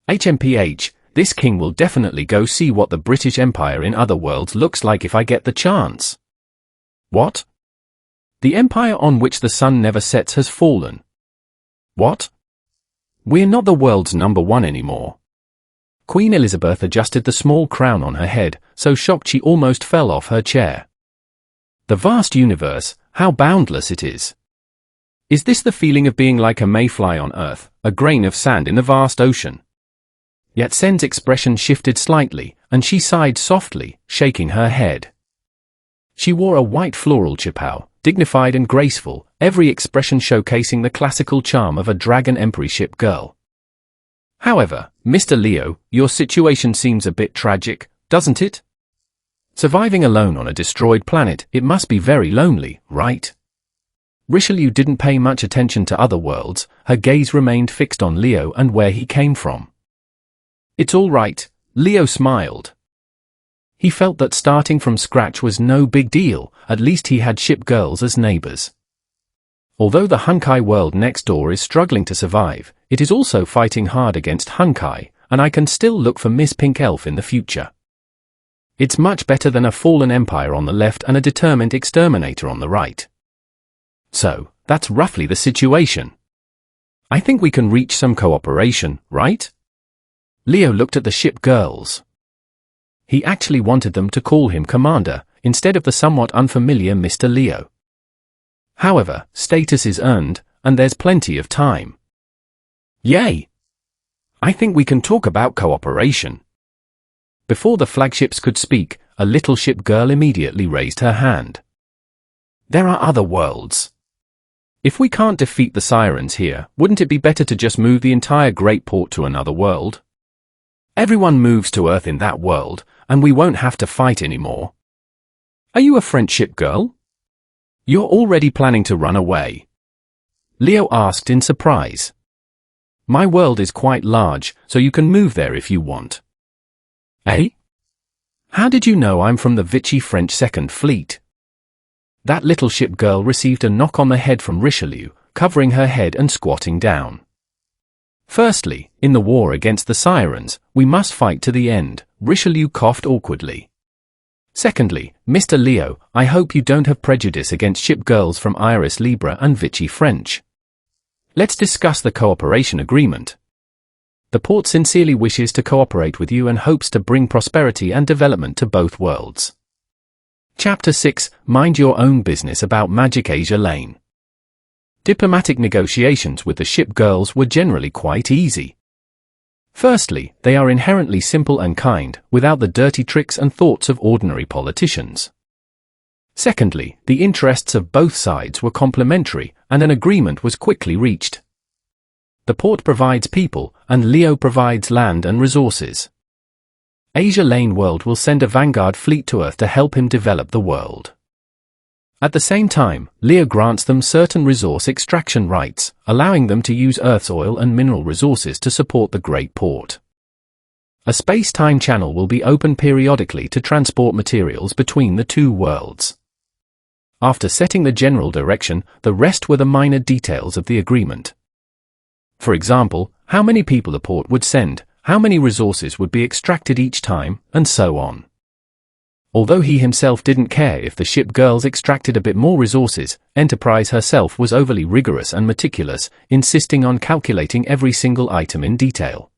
"HMPH, this king will definitely go see what the British Empire in other worlds looks like if I get the chance." "What?" "The empire on which the sun never sets has fallen." "What?" "We're not the world's #1 anymore." Queen Elizabeth adjusted the small crown on her head, so shocked she almost fell off her chair. The vast universe, how boundless it is. Is this the feeling of being like a mayfly on Earth, a grain of sand in the vast ocean? Yet Sen's expression shifted slightly, and she sighed softly, shaking her head. She wore a white floral chipao, dignified and graceful, every expression showcasing the classical charm of a dragon emperorship girl. However, Mr. Leo, your situation seems a bit tragic, doesn't it? Surviving alone on a destroyed planet, it must be very lonely, right? Richelieu didn't pay much attention to other worlds, her gaze remained fixed on Leo and where he came from. It's all right, Leo smiled. He felt that starting from scratch was no big deal, at least he had ship girls as neighbors. Although the Hunkai world next door is struggling to survive, it is also fighting hard against Hunkai, and I can still look for Miss Pink Elf in the future. It's much better than a fallen empire on the left and a determined exterminator on the right. So, that's roughly the situation. I think we can reach some cooperation, right? Leo looked at the ship girls. He actually wanted them to call him Commander, instead of the somewhat unfamiliar Mr. Leo. However, status is earned, and there's plenty of time. Yay! I think we can talk about cooperation. Before the flagships could speak, a little ship girl immediately raised her hand. There are other worlds. If we can't defeat the sirens here, wouldn't it be better to just move the entire great port to another world? Everyone moves to Earth in that world, and we won't have to fight anymore. Are you a French ship girl? You're already planning to run away? Leo asked in surprise. My world is quite large, so you can move there if you want. Eh? How did you know I'm from the Vichy French Second Fleet? That little ship girl received a knock on the head from Richelieu, covering her head and squatting down. Firstly, in the war against the sirens, we must fight to the end, Richelieu coughed awkwardly. Secondly, Mr. Leo, I hope you don't have prejudice against ship girls from Iris Libra and Vichy French. Let's discuss the cooperation agreement. The port sincerely wishes to cooperate with you and hopes to bring prosperity and development to both worlds. Chapter 6, Mind Your Own Business about Magic Asia Lane. Diplomatic negotiations with the ship girls were generally quite easy. Firstly, they are inherently simple and kind, without the dirty tricks and thoughts of ordinary politicians. Secondly, the interests of both sides were complementary, and an agreement was quickly reached. The port provides people, and Leo provides land and resources. Asia Lane World will send a vanguard fleet to Earth to help him develop the world. At the same time, Leo grants them certain resource extraction rights, allowing them to use Earth's oil and mineral resources to support the Great Port. A space-time channel will be open periodically to transport materials between the two worlds. After setting the general direction, the rest were the minor details of the agreement. For example, how many people the port would send, how many resources would be extracted each time, and so on. Although he himself didn't care if the ship girls extracted a bit more resources, Enterprise herself was overly rigorous and meticulous, insisting on calculating every single item in detail.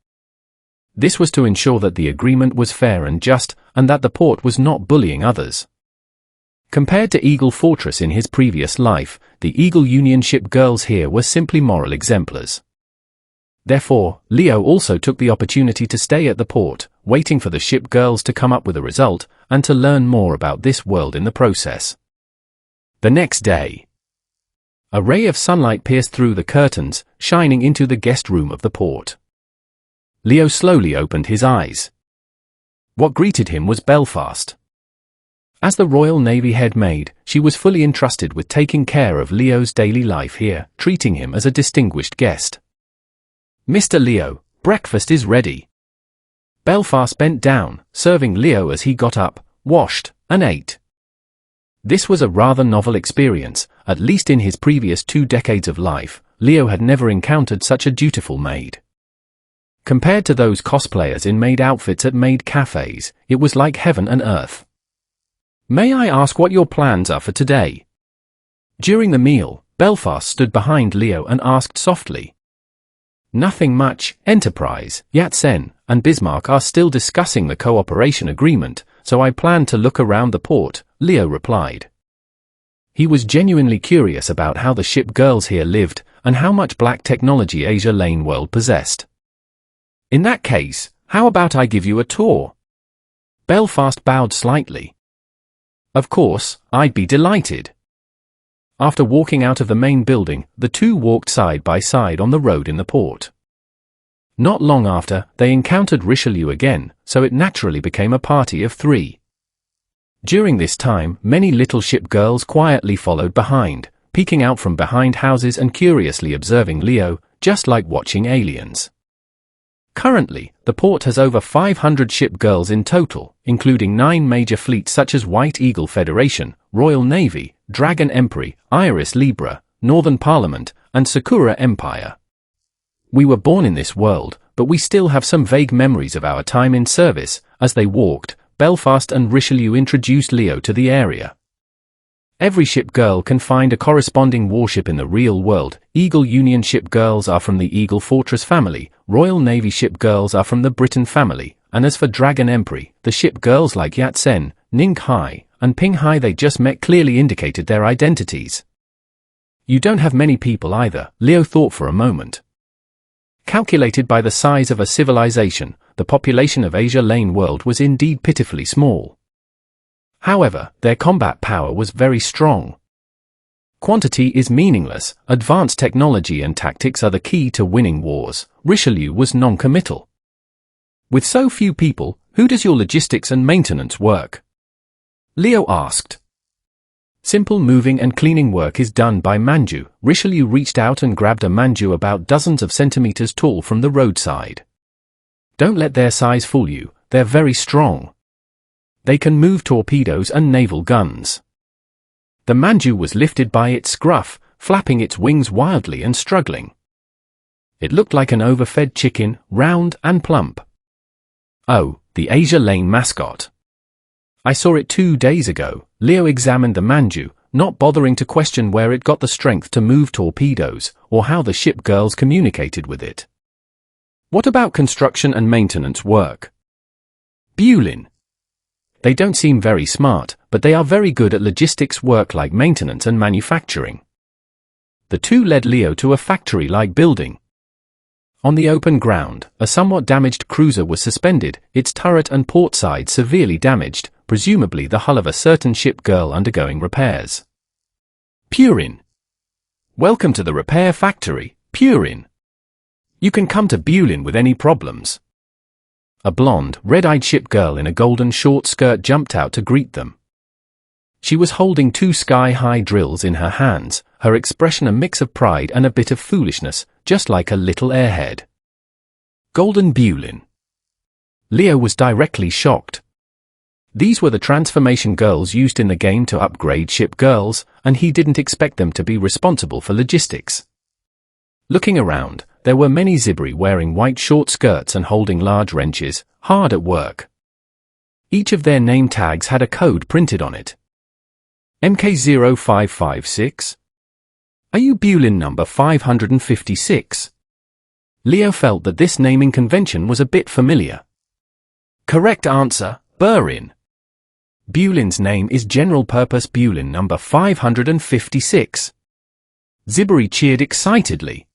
This was to ensure that the agreement was fair and just, and that the port was not bullying others. Compared to Eagle Fortress in his previous life, the Eagle Union ship girls here were simply moral exemplars. Therefore, Leo also took the opportunity to stay at the port, waiting for the ship girls to come up with a result, and to learn more about this world in the process. The next day, a ray of sunlight pierced through the curtains, shining into the guest room of the port. Leo slowly opened his eyes. What greeted him was Belfast. As the Royal Navy head maid, she was fully entrusted with taking care of Leo's daily life here, treating him as a distinguished guest. Mr. Leo, breakfast is ready. Belfast bent down, serving Leo as he got up, washed, and ate. This was a rather novel experience, at least in his previous 2 decades of life, Leo had never encountered such a dutiful maid. Compared to those cosplayers in maid outfits at maid cafes, it was like heaven and earth. May I ask what your plans are for today? During the meal, Belfast stood behind Leo and asked softly. Nothing much. Enterprise, Yat-sen, and Bismarck are still discussing the cooperation agreement, so I plan to look around the port, Leo replied. He was genuinely curious about how the ship girls here lived, and how much black technology Asia Lane world possessed. In that case, how about I give you a tour? Belfast bowed slightly. Of course, I'd be delighted. After walking out of the main building, the two walked side by side on the road in the port. Not long after, they encountered Richelieu again, so it naturally became a party of three. During this time, many little ship girls quietly followed behind, peeking out from behind houses and curiously observing Leo, just like watching aliens. Currently, the port has over 500 ship girls in total, including 9 major fleets such as White Eagle Federation, Royal Navy, Dragon Emperor, Iris Libra, Northern Parliament, and Sakura Empire. We were born in this world, but we still have some vague memories of our time in service. As they walked, Belfast and Richelieu introduced Leo to the area. Every ship girl can find a corresponding warship in the real world. Eagle Union ship girls are from the Eagle Fortress family, Royal Navy ship girls are from the Britain family, and as for Dragon Emperor, the ship girls like Yat-sen, Ning Hai, and Ping Hai they just met clearly indicated their identities. You don't have many people either, Leo thought for a moment. Calculated by the size of a civilization, the population of Asia Lane world was indeed pitifully small. However, their combat power was very strong. Quantity is meaningless, advanced technology and tactics are the key to winning wars. Richelieu was non-committal. With so few people, who does your logistics and maintenance work? Leo asked. Simple moving and cleaning work is done by Manju. Richelieu reached out and grabbed a Manju about dozens of centimeters tall from the roadside. Don't let their size fool you, they're very strong. They can move torpedoes and naval guns. The Manju was lifted by its scruff, flapping its wings wildly and struggling. It looked like an overfed chicken, round and plump. Oh, the Asia Lane mascot. I saw it 2 days ago. Leo examined the Manju, not bothering to question where it got the strength to move torpedoes, or how the ship girls communicated with it. What about construction and maintenance work? Bulin. They don't seem very smart, but they are very good at logistics work like maintenance and manufacturing. The two led Leo to a factory-like building. On the open ground, a somewhat damaged cruiser was suspended, its turret and port side severely damaged, presumably the hull of a certain ship girl undergoing repairs. Purin. Welcome to the repair factory, Purin. You can come to Bulin with any problems. A blonde, red-eyed ship girl in a golden short skirt jumped out to greet them. She was holding 2 sky-high drills in her hands, her expression a mix of pride and a bit of foolishness, just like a little airhead. Golden Bulin. Leo was directly shocked. These were the transformation girls used in the game to upgrade ship girls, and he didn't expect them to be responsible for logistics. Looking around, there were many Zibri wearing white short skirts and holding large wrenches, hard at work. Each of their name tags had a code printed on it. MK0556? Are you Bulin number 556? Leo felt that this naming convention was a bit familiar. Correct answer, Burin. Bulin's name is General Purpose Bulin number 556. Zibri cheered excitedly.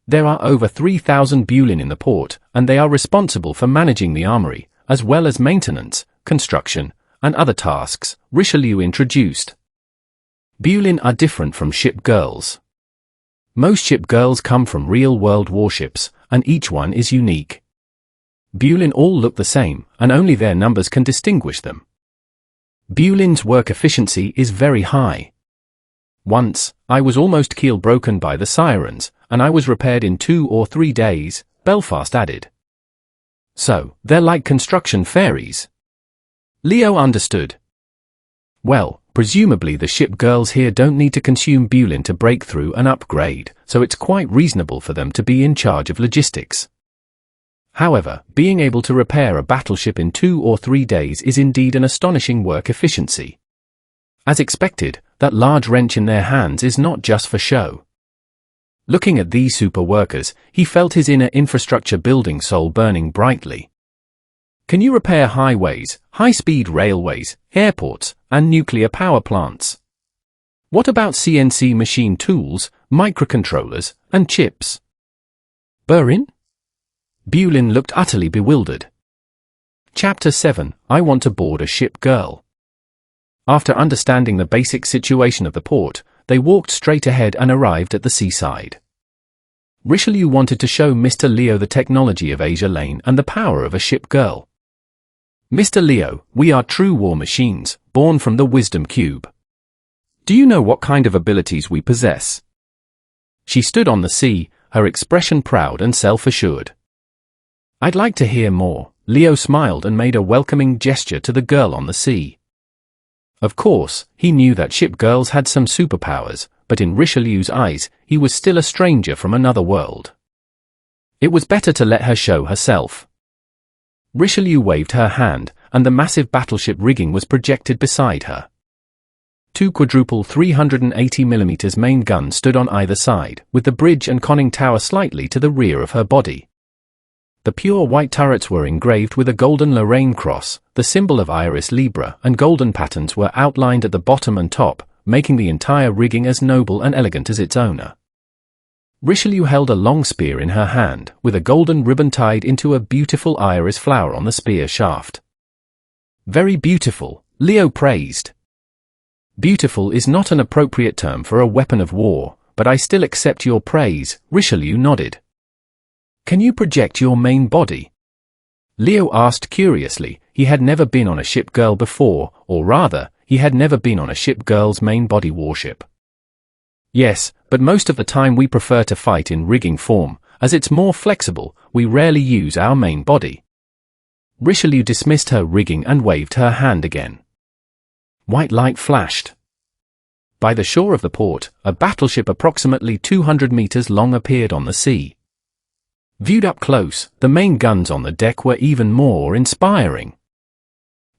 There are over 3,000 Bulin in the port, and they are responsible for managing the armory, as well as maintenance, construction, and other tasks, Richelieu introduced. Bulin are different from ship girls. Most ship girls come from real-world warships, and each one is unique. Bulin all look the same, and only their numbers can distinguish them. Bulin's work efficiency is very high. Once, I was almost keel broken by the sirens, and I was repaired in 2 or 3 days, Belfast added. So, they're like construction fairies. Leo understood. Well, presumably the ship girls here don't need to consume Bulin to break through and upgrade, so it's quite reasonable for them to be in charge of logistics. However, being able to repair a battleship in 2 or 3 days is indeed an astonishing work efficiency. As expected, that large wrench in their hands is not just for show. Looking at these super workers, he felt his inner infrastructure building soul burning brightly. Can you repair highways, high-speed railways, airports, and nuclear power plants? What about CNC machine tools, microcontrollers, and chips? Burin? Bulin looked utterly bewildered. Chapter 7, I Want to Board a Ship Girl. After understanding the basic situation of the port, they walked straight ahead and arrived at the seaside. Richelieu wanted to show Mr. Leo the technology of Asia Lane and the power of a ship girl. Mr. Leo, we are true war machines, born from the Wisdom Cube. Do you know what kind of abilities we possess? She stood on the sea, her expression proud and self-assured. I'd like to hear more. Leo smiled and made a welcoming gesture to the girl on the sea. Of course, he knew that ship girls had some superpowers, but in Richelieu's eyes, he was still a stranger from another world. It was better to let her show herself. Richelieu waved her hand, and the massive battleship rigging was projected beside her. Two quadruple 380mm main guns stood on either side, with the bridge and conning tower slightly to the rear of her body. The pure white turrets were engraved with a golden Lorraine cross, the symbol of Iris Libra, and golden patterns were outlined at the bottom and top, making the entire rigging as noble and elegant as its owner. Richelieu held a long spear in her hand, with a golden ribbon tied into a beautiful iris flower on the spear shaft. Very beautiful, Leo praised. Beautiful is not an appropriate term for a weapon of war, but I still accept your praise, Richelieu nodded. Can you project your main body? Leo asked curiously. He had never been on a ship girl before, or rather, he had never been on a ship girl's main body warship. Yes, but most of the time we prefer to fight in rigging form, as it's more flexible. We rarely use our main body. Richelieu dismissed her rigging and waved her hand again. White light flashed. By the shore of the port, a battleship approximately 200 meters long appeared on the sea. Viewed up close, the main guns on the deck were even more inspiring.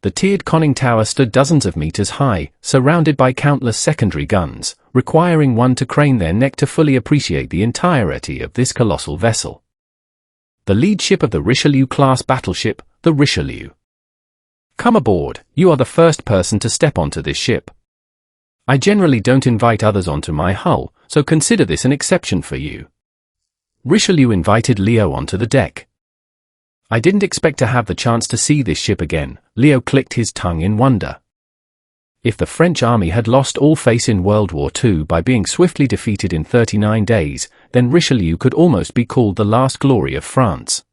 The tiered conning tower stood dozens of meters high, surrounded by countless secondary guns, requiring one to crane their neck to fully appreciate the entirety of this colossal vessel. The lead ship of the Richelieu-class battleship, the Richelieu. Come aboard, you are the first person to step onto this ship. I generally don't invite others onto my hull, so consider this an exception for you. Richelieu invited Leo onto the deck. I didn't expect to have the chance to see this ship again. Leo clicked his tongue in wonder. If the French army had lost all face in World War II by being swiftly defeated in 39 days, then Richelieu could almost be called the last glory of France.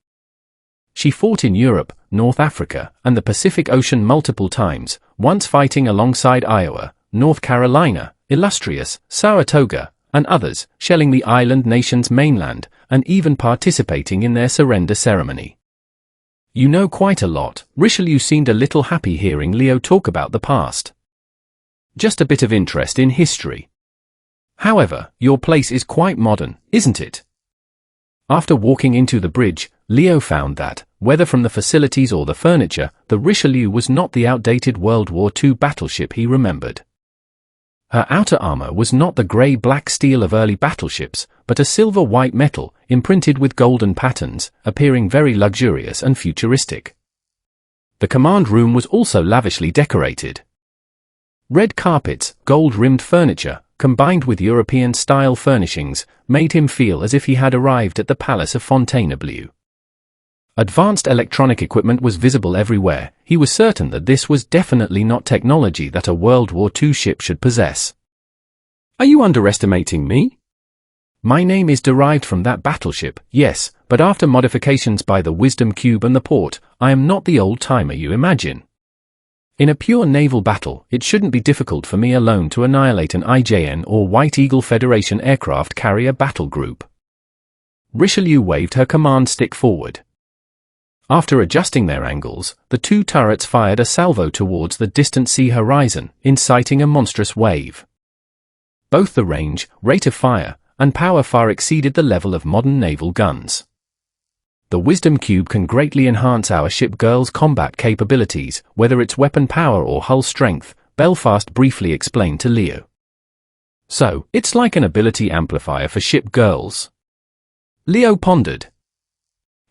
She fought in Europe, North Africa, and the Pacific Ocean multiple times, once fighting alongside Iowa, North Carolina, illustrious, Saratoga, and others, shelling the island nation's mainland, and even participating in their surrender ceremony. You know quite a lot. Richelieu seemed a little happy hearing Leo talk about the past. Just a bit of interest in history. However, your place is quite modern, isn't it? After walking into the bridge, Leo found that, whether from the facilities or the furniture, the Richelieu was not the outdated World War II battleship he remembered. Her outer armor was not the grey-black steel of early battleships, but a silver-white metal, imprinted with golden patterns, appearing very luxurious and futuristic. The command room was also lavishly decorated. Red carpets, gold-rimmed furniture, combined with European-style furnishings, made him feel as if he had arrived at the Palace of Fontainebleau. Advanced electronic equipment was visible everywhere. He was certain that this was definitely not technology that a World War II ship should possess. Are you underestimating me? My name is derived from that battleship, yes, but after modifications by the Wisdom Cube and the port, I am not the old-timer you imagine. In a pure naval battle, it shouldn't be difficult for me alone to annihilate an IJN or White Eagle Federation aircraft carrier battle group. Richelieu waved her command stick forward. After adjusting their angles, the two turrets fired a salvo towards the distant sea horizon, inciting a monstrous wave. Both the range, rate of fire, and power far exceeded the level of modern naval guns. The Wisdom Cube can greatly enhance our ship girl's combat capabilities, whether it's weapon power or hull strength, Belfast briefly explained to Leo. So, it's like an ability amplifier for ship girls. Leo pondered.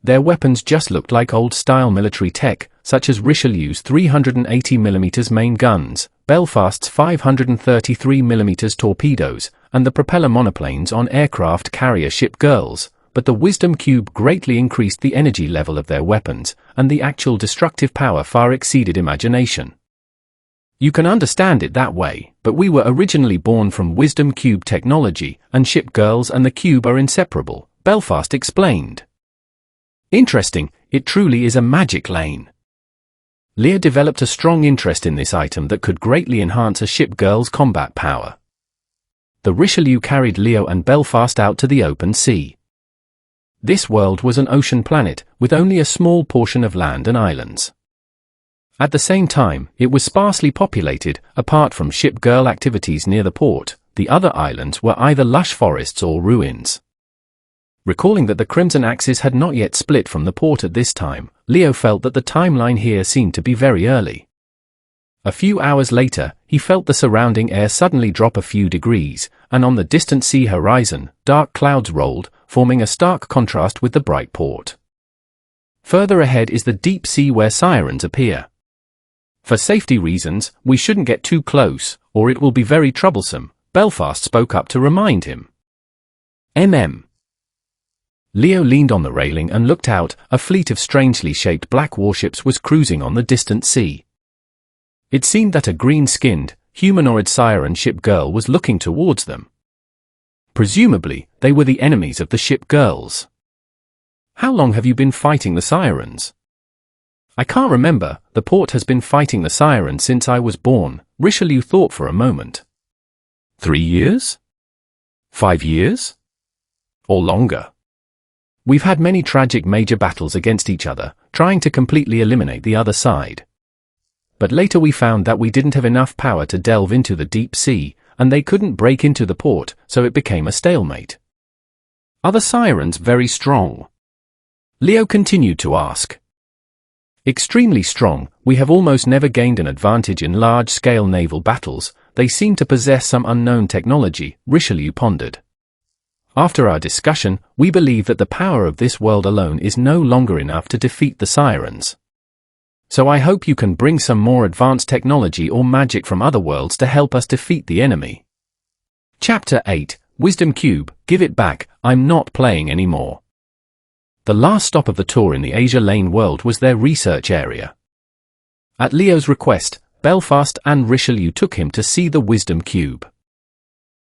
Their weapons just looked like old-style military tech, such as Richelieu's 380mm main guns, Belfast's 533mm torpedoes, and the propeller monoplanes on aircraft carrier ship girls, but the Wisdom Cube greatly increased the energy level of their weapons, and the actual destructive power far exceeded imagination. You can understand it that way, but we were originally born from Wisdom Cube technology, and ship girls and the cube are inseparable, Belfast explained. Interesting, it truly is a magic lane. Leo developed a strong interest in this item that could greatly enhance a ship girl's combat power. The Richelieu carried Leo and Belfast out to the open sea. This world was an ocean planet, with only a small portion of land and islands. At the same time, it was sparsely populated. Apart from ship girl activities near the port, the other islands were either lush forests or ruins. Recalling that the Crimson Axis had not yet split from the port at this time, Leo felt that the timeline here seemed to be very early. A few hours later, he felt the surrounding air suddenly drop a few degrees, and on the distant sea horizon, dark clouds rolled, forming a stark contrast with the bright port. Further ahead is the deep sea where sirens appear. For safety reasons, we shouldn't get too close, or it will be very troublesome, Belfast spoke up to remind him. Leo leaned on the railing and looked out. A fleet of strangely shaped black warships was cruising on the distant sea. It seemed that a green-skinned, humanoid siren ship girl was looking towards them. Presumably, they were the enemies of the ship girls. How long have you been fighting the sirens? I can't remember. The port has been fighting the sirens since I was born, Richelieu thought for a moment. 3 years? 5 years? Or longer? We've had many tragic major battles against each other, trying to completely eliminate the other side. But later we found that we didn't have enough power to delve into the deep sea, and they couldn't break into the port, so it became a stalemate. Are the sirens very strong? Leo continued to ask. Extremely strong. We have almost never gained an advantage in large-scale naval battles. They seem to possess some unknown technology, Richelieu pondered. After our discussion, we believe that the power of this world alone is no longer enough to defeat the sirens. So I hope you can bring some more advanced technology or magic from other worlds to help us defeat the enemy. Chapter 8, Wisdom Cube, Give It Back, I'm Not Playing Anymore. The last stop of the tour in the Asia Lane world was their research area. At Leo's request, Belfast and Richelieu took him to see the Wisdom Cube.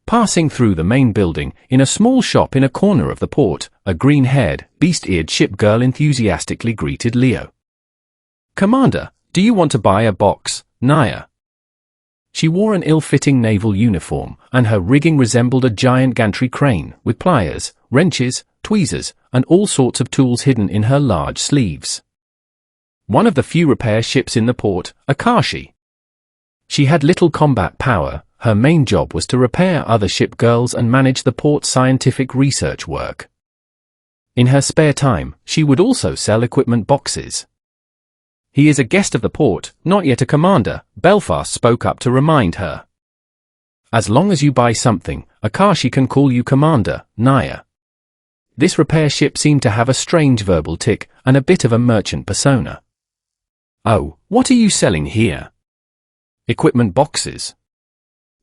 Passing through the main building, in a small shop in a corner of the port, a green-haired, beast-eared ship girl enthusiastically greeted Leo. Commander, do you want to buy a box, Naya? She wore an ill-fitting naval uniform, and her rigging resembled a giant gantry crane, with pliers, wrenches, tweezers, and all sorts of tools hidden in her large sleeves. One of the few repair ships in the port, Akashi. She had little combat power. Her main job was to repair other ship girls and manage the port's scientific research work. In her spare time, she would also sell equipment boxes. He is a guest of the port, not yet a commander, Belfast spoke up to remind her. As long as you buy something, Akashi can call you Commander, Naya. This repair ship seemed to have a strange verbal tick, and a bit of a merchant persona. Oh, what are you selling here? Equipment boxes.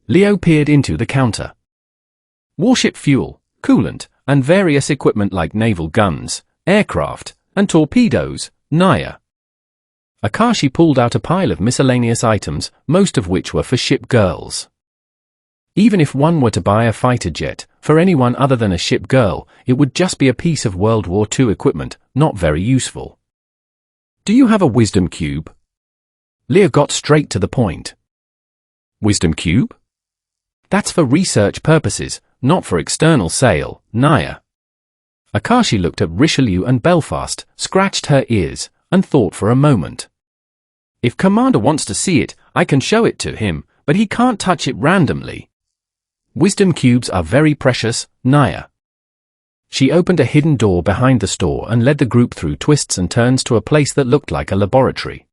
Leo peered into the counter. Warship fuel, coolant, and various equipment like naval guns, aircraft, and torpedoes, Naya. Akashi pulled out a pile of miscellaneous items, most of which were for ship girls. Even if one were to buy a fighter jet, for anyone other than a ship girl, it would just be a piece of World War II equipment, not very useful. Do you have a Wisdom Cube? Leo got straight to the point. Wisdom Cube? That's for research purposes, not for external sale, Naya. Akashi looked at Richelieu and Belfast, scratched her ears, and thought for a moment. If Commander wants to see it, I can show it to him, but he can't touch it randomly. Wisdom cubes are very precious, Naya. She opened a hidden door behind the store and led the group through twists and turns to a place that looked like a laboratory.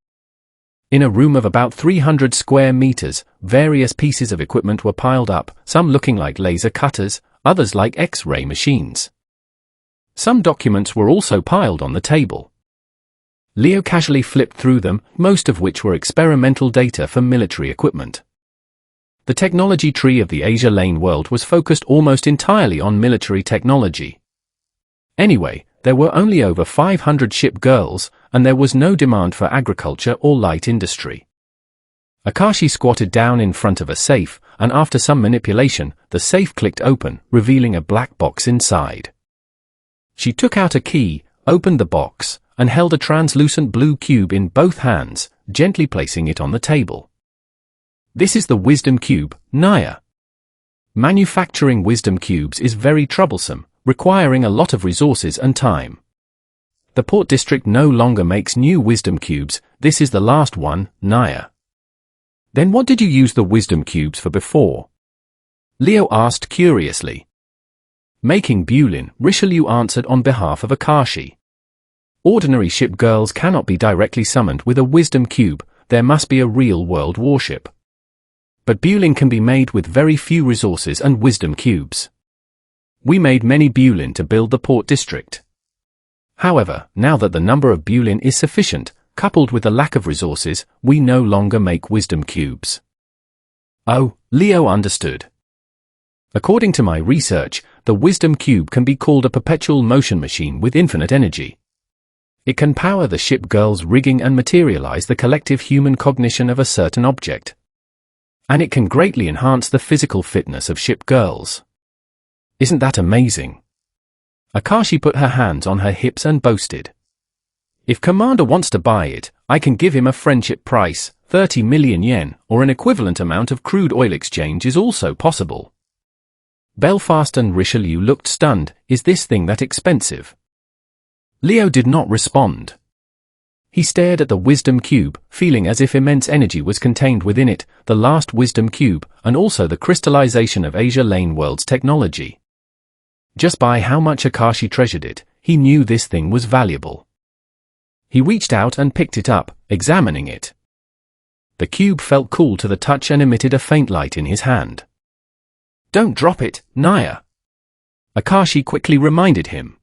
In a room of about 300 square meters, various pieces of equipment were piled up, some looking like laser cutters, others like X-ray machines. Some documents were also piled on the table. Leo casually flipped through them, most of which were experimental data for military equipment. The technology tree of the Asia Lane world was focused almost entirely on military technology. Anyway, there were only over 500 ship girls, and there was no demand for agriculture or light industry. Akashi squatted down in front of a safe, and after some manipulation, the safe clicked open, revealing a black box inside. She took out a key, opened the box, and held a translucent blue cube in both hands, gently placing it on the table. This is the Wisdom Cube, Naya. Manufacturing Wisdom Cubes is very troublesome, requiring a lot of resources and time. The Port District no longer makes new Wisdom Cubes, this is the last one, Naya. Then what did you use the Wisdom Cubes for before? Leo asked curiously. Making Bulin, Richelieu answered on behalf of Akashi. Ordinary ship girls cannot be directly summoned with a Wisdom Cube, there must be a real-world warship. But Bulin can be made with very few resources and Wisdom Cubes. We made many Bulin to build the Port District. However, now that the number of Bulin is sufficient, coupled with the lack of resources, we no longer make Wisdom Cubes. Oh, Leo understood. According to my research, the Wisdom Cube can be called a perpetual motion machine with infinite energy. It can power the ship girl's rigging and materialize the collective human cognition of a certain object. And it can greatly enhance the physical fitness of ship girls. Isn't that amazing? Akashi put her hands on her hips and boasted. If Commander wants to buy it, I can give him a friendship price, 30 million yen, or an equivalent amount of crude oil exchange is also possible. Belfast and Richelieu looked stunned. Is this thing that expensive? Leo did not respond. He stared at the Wisdom Cube, feeling as if immense energy was contained within it, the last Wisdom Cube, and also the crystallization of Asia Lane world's technology. Just by how much Akashi treasured it, he knew this thing was valuable. He reached out and picked it up, examining it. The cube felt cool to the touch and emitted a faint light in his hand. Don't drop it, Naya. Akashi quickly reminded him.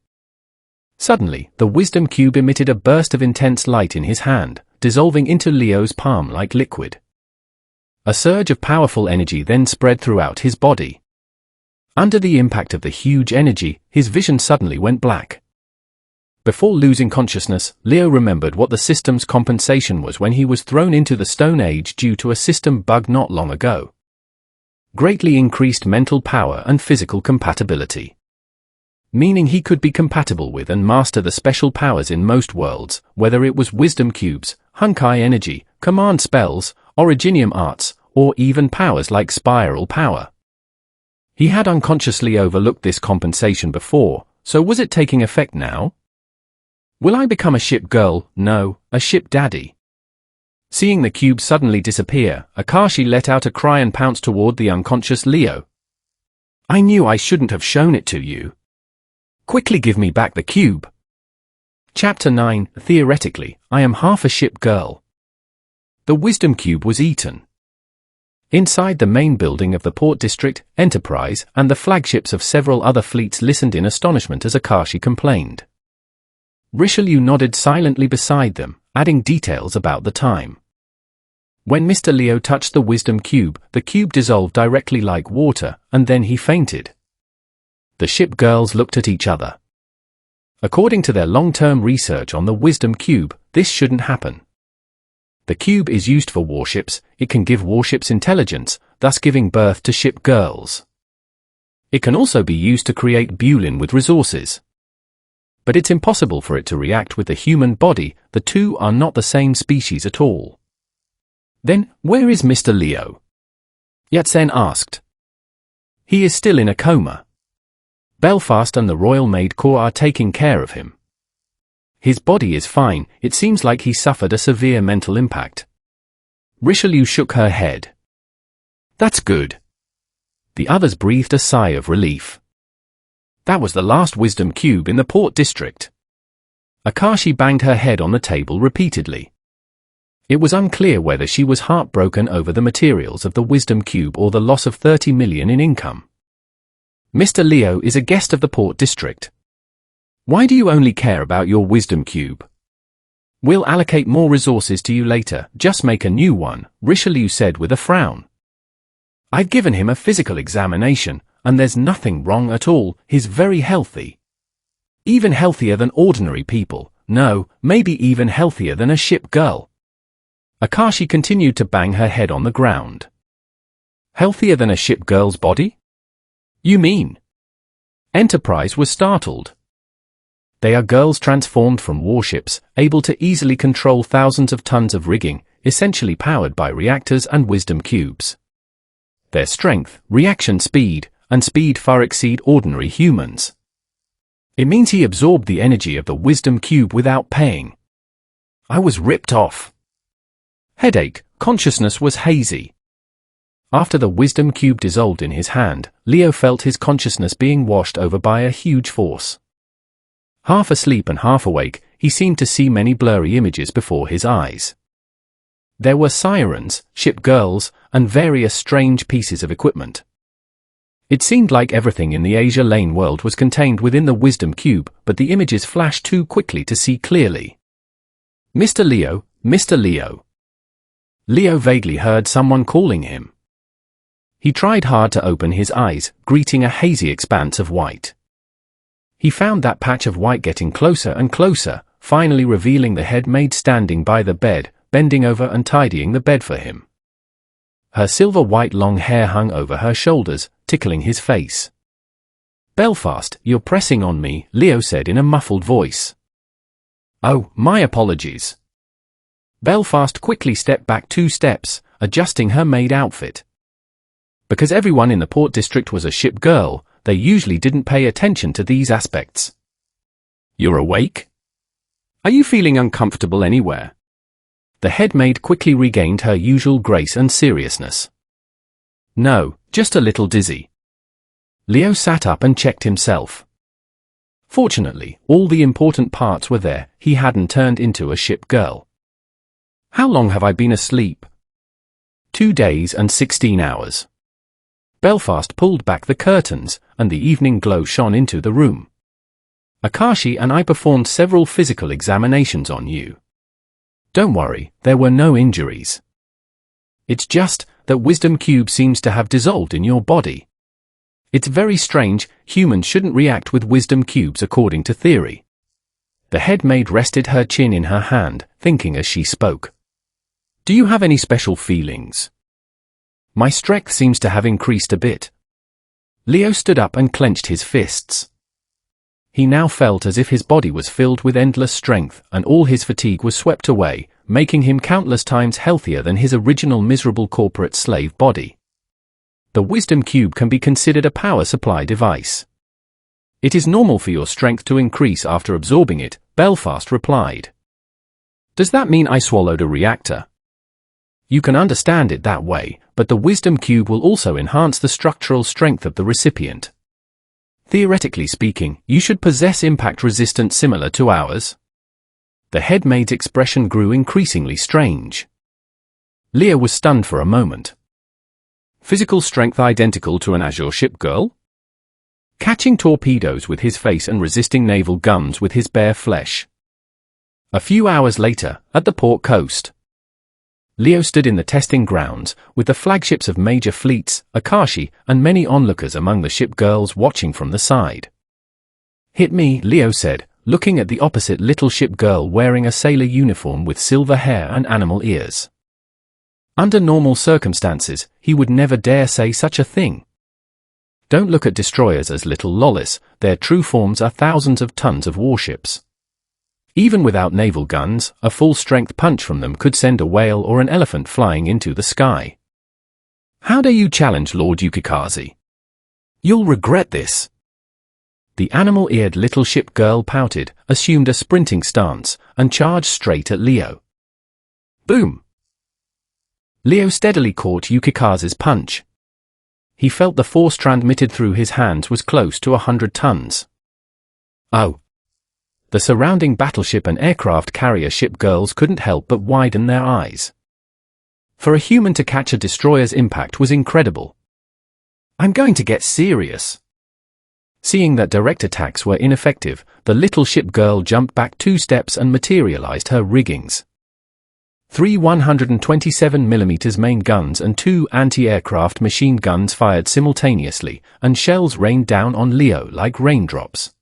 Suddenly, the Wisdom Cube emitted a burst of intense light in his hand, dissolving into Leo's palm like liquid. A surge of powerful energy then spread throughout his body. Under the impact of the huge energy, his vision suddenly went black. Before losing consciousness, Leo remembered what the system's compensation was when he was thrown into the Stone Age due to a system bug not long ago. Greatly increased mental power and physical compatibility. Meaning he could be compatible with and master the special powers in most worlds, whether it was Wisdom Cubes, Hunkai energy, command spells, Originium arts, or even powers like spiral power. He had unconsciously overlooked this compensation before, so was it taking effect now? Will I become a ship girl? No, a ship daddy. Seeing the cube suddenly disappear, Akashi let out a cry and pounced toward the unconscious Leo. I knew I shouldn't have shown it to you. Quickly give me back the cube. Chapter 9, Theoretically, I am half a ship girl. The Wisdom Cube was eaten. Inside the main building of the Port District, Enterprise, and the flagships of several other fleets listened in astonishment as Akashi complained. Richelieu nodded silently beside them, adding details about the time. When Mr. Leo touched the Wisdom Cube, the cube dissolved directly like water, and then he fainted. The ship girls looked at each other. According to their long-term research on the Wisdom Cube, this shouldn't happen. The cube is used for warships, it can give warships intelligence, thus giving birth to ship girls. It can also be used to create Bulin with resources. But it's impossible for it to react with the human body, the two are not the same species at all. Then, where is Mr. Leo? Yatsen asked. He is still in a coma. Belfast and the Royal Maid Corps are taking care of him. His body is fine, it seems like he suffered a severe mental impact. Richelieu shook her head. That's good. The others breathed a sigh of relief. That was the last Wisdom Cube in the Port District. Akashi banged her head on the table repeatedly. It was unclear whether she was heartbroken over the materials of the wisdom cube or the loss of 30 million in income. Mr. Leo is a guest of the Port District. Why do you only care about your wisdom cube? We'll allocate more resources to you later, just make a new one, Richelieu said with a frown. I've given him a physical examination, and there's nothing wrong at all, he's very healthy. Even healthier than ordinary people, no, maybe even healthier than a ship girl. Akashi continued to bang her head on the ground. Healthier than a ship girl's body? You mean? Enterprise was startled. They are girls transformed from warships, able to easily control thousands of tons of rigging, essentially powered by reactors and wisdom cubes. Their strength, reaction speed, and speed far exceed ordinary humans. It means he absorbed the energy of the wisdom cube without paying. I was ripped off. Headache, consciousness was hazy. After the wisdom cube dissolved in his hand, Leo felt his consciousness being washed over by a huge force. Half asleep and half awake, he seemed to see many blurry images before his eyes. There were sirens, ship girls, and various strange pieces of equipment. It seemed like everything in the Asia Lane world was contained within the wisdom cube, but the images flashed too quickly to see clearly. Mr. Leo, Mr. Leo. Leo vaguely heard someone calling him. He tried hard to open his eyes, greeting a hazy expanse of white. He found that patch of white getting closer and closer, finally revealing the head maid standing by the bed, bending over and tidying the bed for him. Her silver-white long hair hung over her shoulders, tickling his face. Belfast, you're pressing on me, Leo said in a muffled voice. Oh, my apologies. Belfast quickly stepped back 2 steps, adjusting her maid outfit. Because everyone in the Port District was a ship girl, they usually didn't pay attention to these aspects. You're awake? Are you feeling uncomfortable anywhere? The head maid quickly regained her usual grace and seriousness. No, just a little dizzy. Leo sat up and checked himself. Fortunately, all the important parts were there, he hadn't turned into a ship girl. How long have I been asleep? 2 days and 16 hours. Belfast pulled back the curtains, and the evening glow shone into the room. Akashi and I performed several physical examinations on you. Don't worry, there were no injuries. It's just that wisdom cube seems to have dissolved in your body. It's very strange, humans shouldn't react with wisdom cubes according to theory. The head maid rested her chin in her hand, thinking as she spoke. Do you have any special feelings? My strength seems to have increased a bit. Leo stood up and clenched his fists. He now felt as if his body was filled with endless strength, and all his fatigue was swept away, making him countless times healthier than his original miserable corporate slave body. The wisdom cube can be considered a power supply device. It is normal for your strength to increase after absorbing it, Belfast replied. Does that mean I swallowed a reactor? You can understand it that way, but the wisdom cube will also enhance the structural strength of the recipient. Theoretically speaking, you should possess impact resistance similar to ours. The head maid's expression grew increasingly strange. Leo was stunned for a moment. Physical strength identical to an Azure ship girl? Catching torpedoes with his face and resisting naval guns with his bare flesh. A few hours later, at the port coast, Leo stood in the testing grounds, with the flagships of major fleets, Akashi, and many onlookers among the ship girls watching from the side. Hit me, Leo said, looking at the opposite little ship girl wearing a sailor uniform with silver hair and animal ears. Under normal circumstances, he would never dare say such a thing. Don't look at destroyers as little lollies, their true forms are thousands of tons of warships. Even without naval guns, a full-strength punch from them could send a whale or an elephant flying into the sky. How dare you challenge Lord Yukikaze? You'll regret this. The animal-eared little ship girl pouted, assumed a sprinting stance, and charged straight at Leo. Boom! Leo steadily caught Yukikaze's punch. He felt the force transmitted through his hands was close to 100 tons. Oh! the surrounding battleship and aircraft carrier ship girls couldn't help but widen their eyes. For a human to catch a destroyer's impact was incredible. "I'm going to get serious." Seeing that direct attacks were ineffective, the little ship girl jumped back 2 steps and materialized her riggings. 3 127mm main guns and 2 anti-aircraft machine guns fired simultaneously, and shells rained down on Leo like raindrops.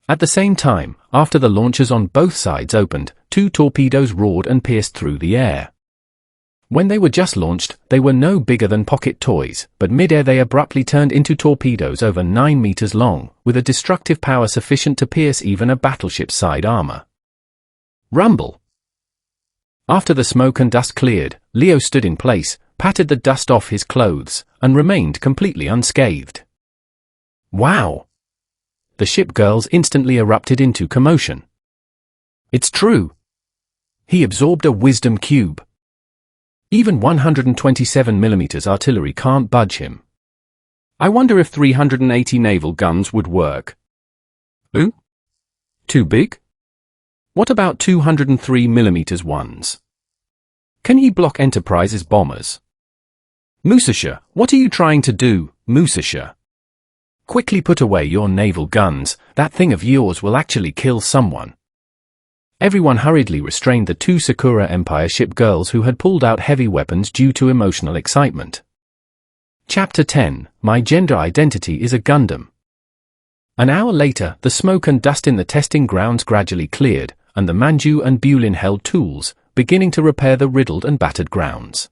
At the same time, after the launchers on both sides opened, 2 torpedoes roared and pierced through the air. When they were just launched, they were no bigger than pocket toys, but mid-air they abruptly turned into torpedoes over 9 meters long, with a destructive power sufficient to pierce even a battleship's side armor. Rumble! After the smoke and dust cleared, Leo stood in place, patted the dust off his clothes, and remained completely unscathed. Wow! The ship girls instantly erupted into commotion. It's true! He absorbed a wisdom cube. Even 127mm artillery can't budge him. I wonder if 380 naval guns would work. Ooh? Too big? What about 203mm ones? Can he block Enterprise's bombers? Musasha, what are you trying to do, Musasha? Quickly put away your naval guns, that thing of yours will actually kill someone. Everyone hurriedly restrained the 2 Sakura Empire ship girls who had pulled out heavy weapons due to emotional excitement. Chapter 10, My Gender Identity is a Gundam. An hour later, the smoke and dust in the testing grounds gradually cleared, and the Manju and Bulin held tools, beginning to repair the riddled and battered grounds.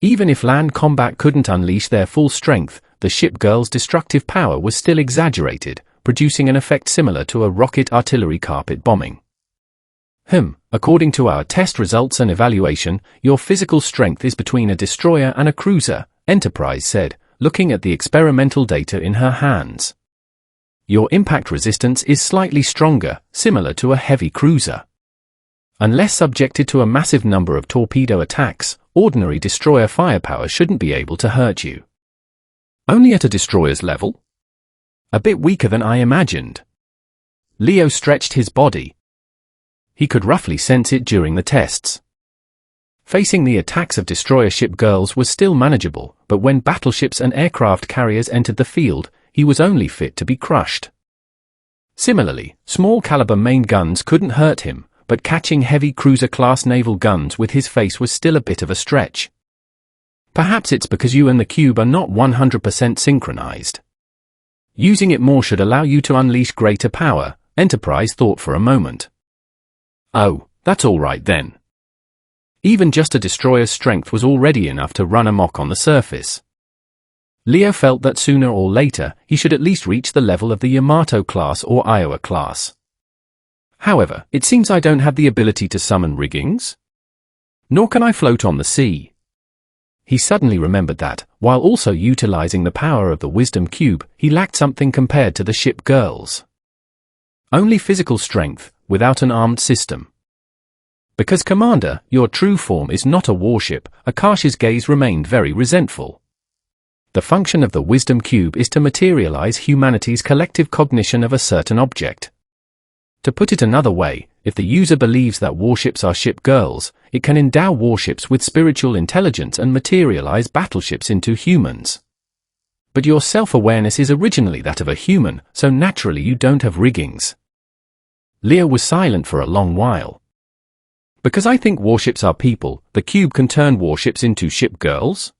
Even if land combat couldn't unleash their full strength, the ship girls' destructive power was still exaggerated, producing an effect similar to a rocket artillery carpet bombing. According to our test results and evaluation, your physical strength is between a destroyer and a cruiser, Enterprise said, looking at the experimental data in her hands. Your impact resistance is slightly stronger, similar to a heavy cruiser. Unless subjected to a massive number of torpedo attacks, ordinary destroyer firepower shouldn't be able to hurt you. Only at a destroyer's level? A bit weaker than I imagined. Leo stretched his body. He could roughly sense it during the tests. Facing the attacks of destroyer ship girls was still manageable, but when battleships and aircraft carriers entered the field, he was only fit to be crushed. Similarly, small-caliber main guns couldn't hurt him, but catching heavy cruiser-class naval guns with his face was still a bit of a stretch. Perhaps it's because you and the cube are not 100% synchronized. Using it more should allow you to unleash greater power, Enterprise thought for a moment. Oh, that's all right then. Even just a destroyer's strength was already enough to run amok on the surface. Leo felt that sooner or later, he should at least reach the level of the Yamato class or Iowa class. However, it seems I don't have the ability to summon riggings. Nor can I float on the sea. He suddenly remembered that, while also utilizing the power of the wisdom cube, he lacked something compared to the ship girls. Only physical strength, without an armed system. Because Commander, your true form is not a warship, Akash's gaze remained very resentful. The function of the wisdom cube is to materialize humanity's collective cognition of a certain object. To put it another way, if the user believes that warships are ship girls, it can endow warships with spiritual intelligence and materialize battleships into humans. But your self-awareness is originally that of a human, so naturally you don't have riggings. Leo was silent for a long while. Because I think warships are people, the cube can turn warships into ship girls?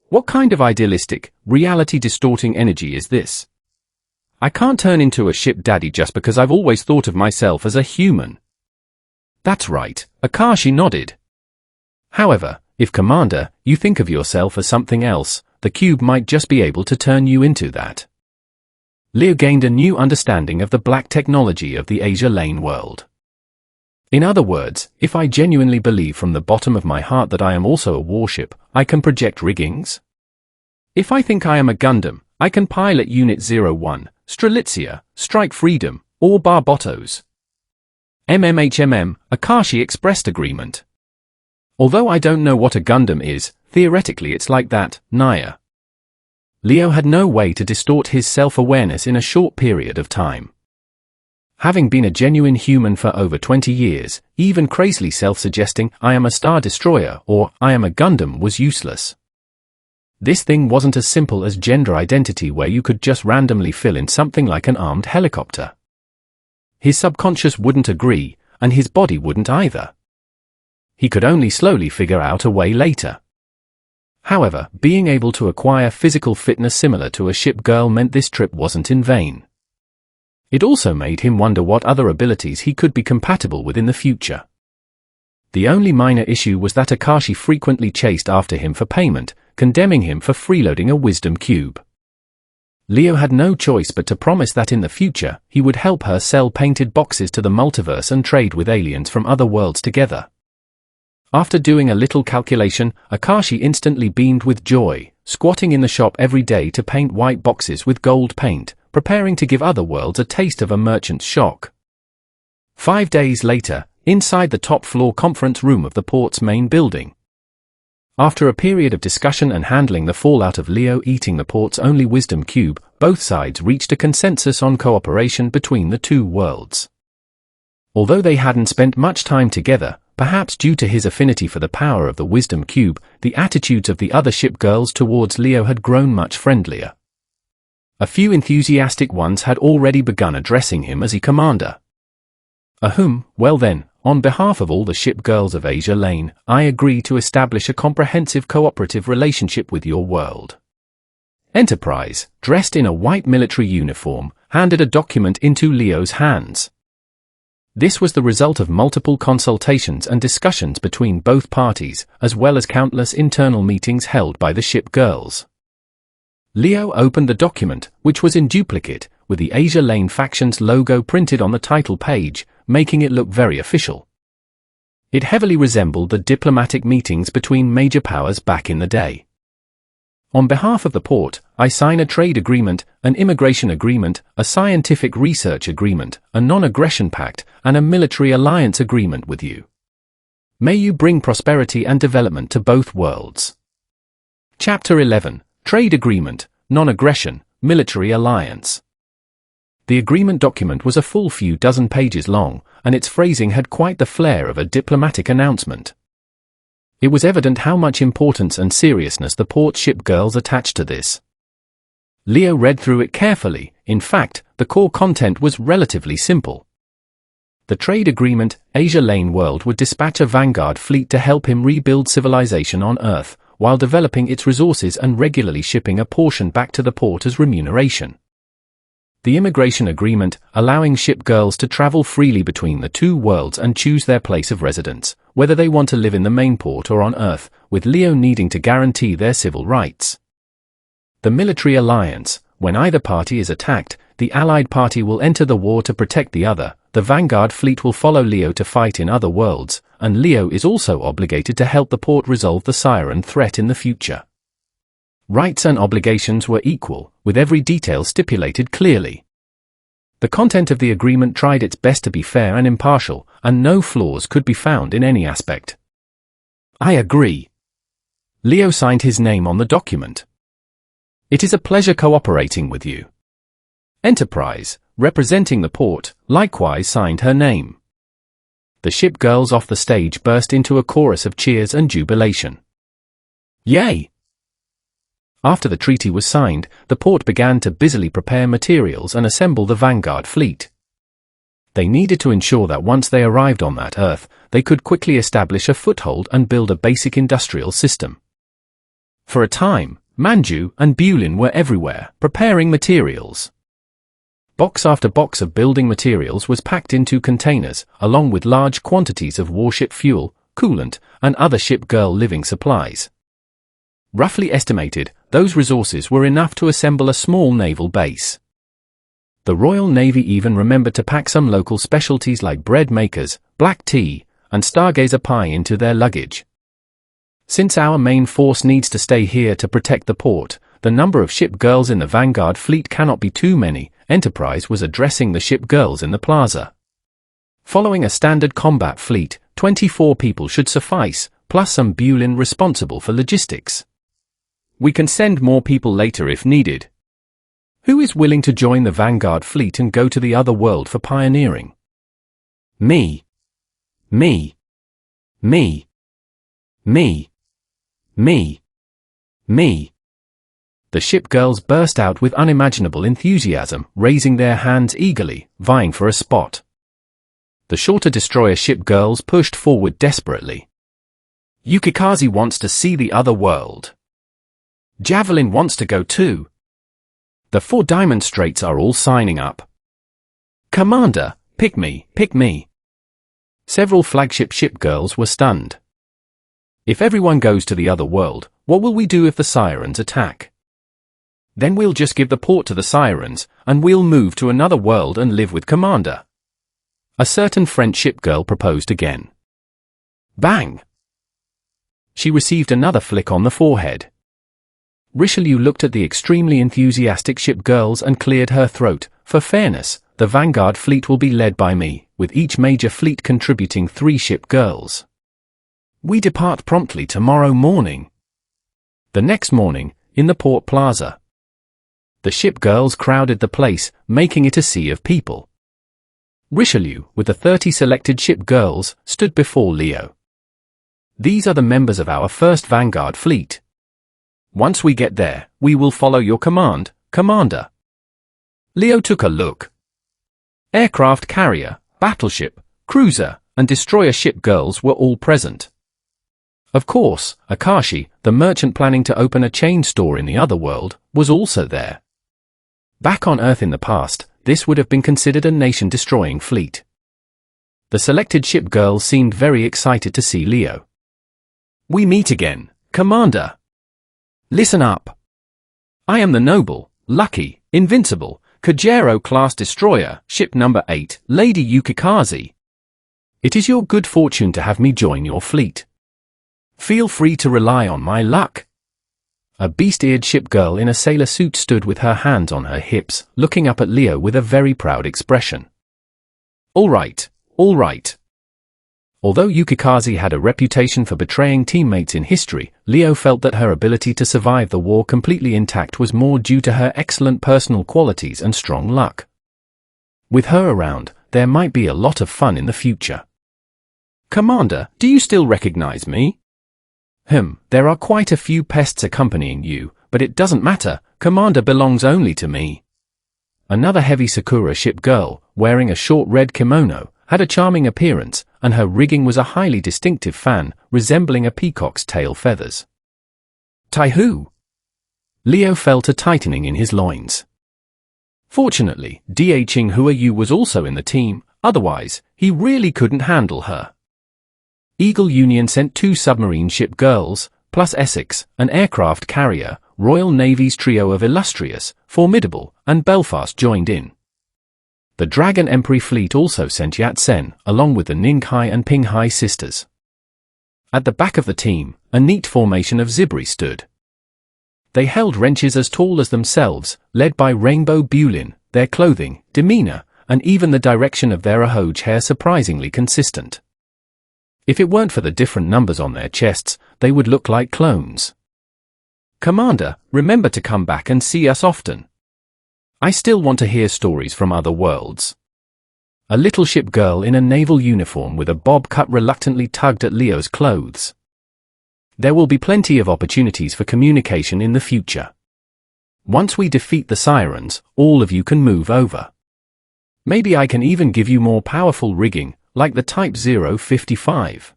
What kind of idealistic, reality-distorting energy is this? I can't turn into a ship daddy just because I've always thought of myself as a human. That's right, Akashi nodded. However, if Commander, you think of yourself as something else, the cube might just be able to turn you into that. Leo gained a new understanding of the black technology of the Asia Lane world. In other words, if I genuinely believe from the bottom of my heart that I am also a warship, I can project riggings. If I think I am a Gundam, I can pilot Unit 01, Strelitzia, Strike Freedom, or Barbatos. Akashi expressed agreement. Although I don't know what a Gundam is, theoretically it's like that, Naya. Leo had no way to distort his self-awareness in a short period of time. Having been a genuine human for over 20 years, even crazily self-suggesting, "I am a Star Destroyer" or "I am a Gundam" was useless. This thing wasn't as simple as gender identity where you could just randomly fill in something like an armed helicopter. His subconscious wouldn't agree, and his body wouldn't either. He could only slowly figure out a way later. However, being able to acquire physical fitness similar to a ship girl meant this trip wasn't in vain. It also made him wonder what other abilities he could be compatible with in the future. The only minor issue was that Akashi frequently chased after him for payment, condemning him for freeloading a wisdom cube. Leo had no choice but to promise that in the future, he would help her sell painted boxes to the multiverse and trade with aliens from other worlds together. After doing a little calculation, Akashi instantly beamed with joy, squatting in the shop every day to paint white boxes with gold paint, preparing to give other worlds a taste of a merchant's shock. 5 days later, inside the top-floor conference room of the port's main building. After a period of discussion and handling the fallout of Leo eating the port's only wisdom cube, both sides reached a consensus on cooperation between the two worlds. Although they hadn't spent much time together, perhaps due to his affinity for the power of the wisdom cube, the attitudes of the other ship girls towards Leo had grown much friendlier. A few enthusiastic ones had already begun addressing him as a commander. Well then, on behalf of all the ship girls of Asia Lane, I agree to establish a comprehensive cooperative relationship with your world. Enterprise, dressed in a white military uniform, handed a document into Leo's hands. This was the result of multiple consultations and discussions between both parties, as well as countless internal meetings held by the ship girls. Leo opened the document, which was in duplicate, with the Asia Lane faction's logo printed on the title page, making it look very official. It heavily resembled the diplomatic meetings between major powers back in the day. On behalf of the port, I sign a trade agreement, an immigration agreement, a scientific research agreement, a non-aggression pact, and a military alliance agreement with you. May you bring prosperity and development to both worlds. Chapter 11. Trade Agreement, Non-Aggression, Military Alliance. The agreement document was a full few dozen pages long, and its phrasing had quite the flair of a diplomatic announcement. It was evident how much importance and seriousness the port ship girls attached to this. Leo read through it carefully. In fact, the core content was relatively simple. The trade agreement, Asia Lane World would dispatch a vanguard fleet to help him rebuild civilization on Earth, while developing its resources and regularly shipping a portion back to the port as remuneration. The immigration agreement, allowing ship girls to travel freely between the two worlds and choose their place of residence, whether they want to live in the main port or on Earth, with Leo needing to guarantee their civil rights. The military alliance, when either party is attacked, the allied party will enter the war to protect the other, the vanguard fleet will follow Leo to fight in other worlds, and Leo is also obligated to help the port resolve the Siren threat in the future. Rights and obligations were equal, with every detail stipulated clearly. The content of the agreement tried its best to be fair and impartial, and no flaws could be found in any aspect. I agree. Leo signed his name on the document. It is a pleasure cooperating with you. Enterprise, representing the port, likewise signed her name. The ship girls off the stage burst into a chorus of cheers and jubilation. Yay! After the treaty was signed, the port began to busily prepare materials and assemble the vanguard fleet. They needed to ensure that once they arrived on that Earth, they could quickly establish a foothold and build a basic industrial system. For a time, Manju and Bulin were everywhere, preparing materials. Box after box of building materials was packed into containers, along with large quantities of warship fuel, coolant, and other ship girl living supplies. Roughly estimated, those resources were enough to assemble a small naval base. The Royal Navy even remembered to pack some local specialties like bread makers, black tea, and stargazer pie into their luggage. Since our main force needs to stay here to protect the port, the number of ship girls in the vanguard fleet cannot be too many. Enterprise was addressing the ship girls in the plaza. Following a standard combat fleet, 24 people should suffice, plus some Bulin responsible for logistics. We can send more people later if needed. Who is willing to join the vanguard fleet and go to the other world for pioneering? Me. Me. Me. Me. Me. Me. The ship girls burst out with unimaginable enthusiasm, raising their hands eagerly, vying for a spot. The shorter destroyer ship girls pushed forward desperately. Yukikaze wants to see the other world. Javelin wants to go too. The 4 Diamond Straits are all signing up. Commander, pick me, pick me. Several flagship ship girls were stunned. If everyone goes to the other world, what will we do if the Sirens attack? Then we'll just give the port to the Sirens, and we'll move to another world and live with Commander. A certain French ship girl proposed again. Bang! She received another flick on the forehead. Richelieu looked at the extremely enthusiastic ship girls and cleared her throat. For fairness, the vanguard fleet will be led by me, with each major fleet contributing 3 ship girls. We depart promptly tomorrow morning. The next morning, in the port plaza, the ship girls crowded the place, making it a sea of people. Richelieu, with the 30 selected ship girls, stood before Leo. These are the members of our first vanguard fleet. Once we get there, we will follow your command, Commander. Leo took a look. Aircraft carrier, battleship, cruiser, and destroyer ship girls were all present. Of course, Akashi, the merchant planning to open a chain store in the other world, was also there. Back on Earth in the past, this would have been considered a nation-destroying fleet. The selected ship girls seemed very excited to see Leo. We meet again, Commander. Listen up. I am the noble, lucky, invincible, Kajero-class destroyer, ship number 8, Lady Yukikaze. It is your good fortune to have me join your fleet. Feel free to rely on my luck. A beast-eared ship girl in a sailor suit stood with her hands on her hips, looking up at Leo with a very proud expression. All right, all right. Although Yukikaze had a reputation for betraying teammates in history, Leo felt that her ability to survive the war completely intact was more due to her excellent personal qualities and strong luck. With her around, there might be a lot of fun in the future. Commander, do you still recognize me? There are quite a few pests accompanying you, but it doesn't matter, Commander belongs only to me. Another heavy Sakura ship girl, wearing a short red kimono, had a charming appearance, and her rigging was a highly distinctive fan, resembling a peacock's tail feathers. Taihu! Leo felt a tightening in his loins. Fortunately, Dhing Huayu was also in the team, otherwise, he really couldn't handle her. Eagle Union sent 2 submarine ship girls, plus Essex, an aircraft carrier. Royal Navy's trio of Illustrious, Formidable, and Belfast joined in. The Dragon Emperor fleet also sent Yat-sen, along with the Ninghai and Pinghai sisters. At the back of the team, a neat formation of Zibri stood. They held wrenches as tall as themselves, led by Rainbow Bulin, their clothing, demeanor, and even the direction of their ahoj hair surprisingly consistent. If it weren't for the different numbers on their chests, they would look like clones. Commander, remember to come back and see us often. I still want to hear stories from other worlds. A little ship girl in a naval uniform with a bob cut reluctantly tugged at Leo's clothes. There will be plenty of opportunities for communication in the future. Once we defeat the Sirens, all of you can move over. Maybe I can even give you more powerful rigging, like the Type 055.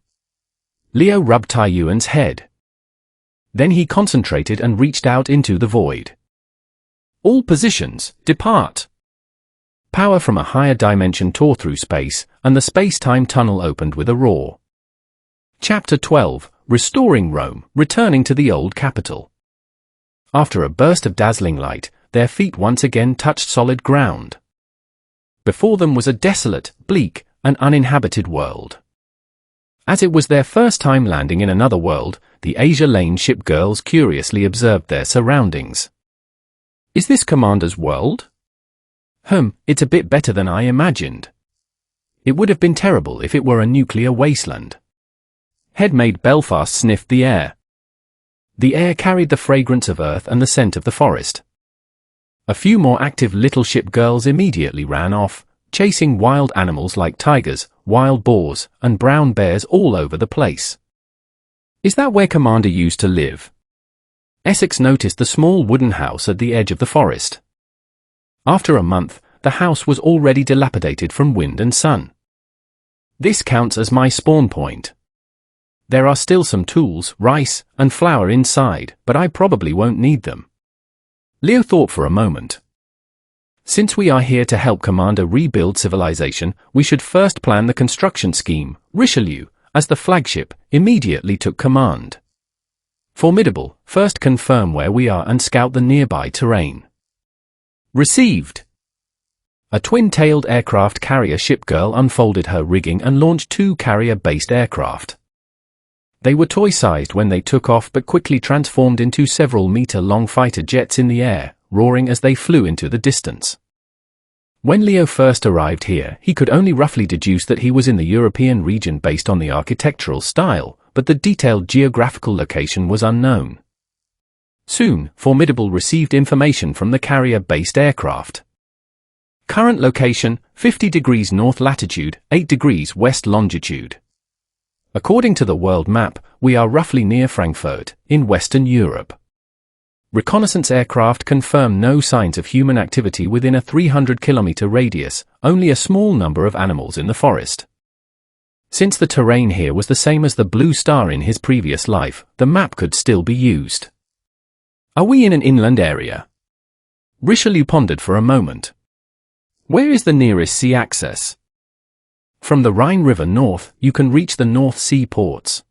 Leo rubbed Taiyuan's head. Then he concentrated and reached out into the void. All positions, depart. Power from a higher dimension tore through space, and the space-time tunnel opened with a roar. Chapter 12, Restoring Rome, Returning to the Old Capital. After a burst of dazzling light, their feet once again touched solid ground. Before them was a desolate, bleak, and uninhabited world. As it was their first time landing in another world, the Asia Lane ship girls curiously observed their surroundings. Is this Commander's world? It's a bit better than I imagined. It would have been terrible if it were a nuclear wasteland. Head made Belfast sniffed the air. The air carried the fragrance of earth and the scent of the forest. A few more active little ship girls immediately ran off, chasing wild animals like tigers, wild boars, and brown bears all over the place. Is that where Commander used to live? Essex noticed the small wooden house at the edge of the forest. After a month, the house was already dilapidated from wind and sun. This counts as my spawn point. There are still some tools, rice, and flour inside, but I probably won't need them. Leo thought for a moment. Since we are here to help Commander rebuild civilization, we should first plan the construction scheme. Richelieu, as the flagship, immediately took command. Formidable, first confirm where we are and scout the nearby terrain. Received. A twin-tailed aircraft carrier ship girl unfolded her rigging and launched 2 carrier-based aircraft. They were toy-sized when they took off but quickly transformed into several-meter-long fighter jets in the air, roaring as they flew into the distance. When Leo first arrived here, he could only roughly deduce that he was in the European region based on the architectural style, but the detailed geographical location was unknown. Soon, Formidable received information from the carrier-based aircraft. Current location, 50 degrees north latitude, 8 degrees west longitude. According to the world map, we are roughly near Frankfurt, in Western Europe. Reconnaissance aircraft confirm no signs of human activity within a 300-kilometer radius, only a small number of animals in the forest. Since the terrain here was the same as the Blue Star in his previous life, the map could still be used. Are we in an inland area? Richelieu pondered for a moment. Where is the nearest sea access? From the Rhine River north, you can reach the North Sea ports.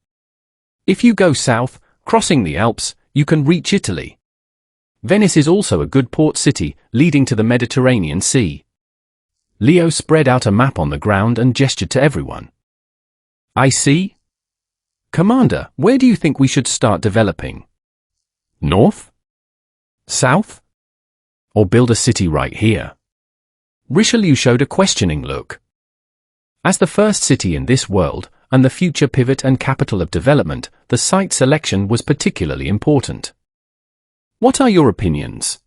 If you go south, crossing the Alps, you can reach Italy. Venice is also a good port city, leading to the Mediterranean Sea. Leo spread out a map on the ground and gestured to everyone. I see. Commander, where do you think we should start developing? North? South? Or build a city right here? Richelieu showed a questioning look. As the first city in this world, and the future pivot and capital of development, the site selection was particularly important. What are your opinions?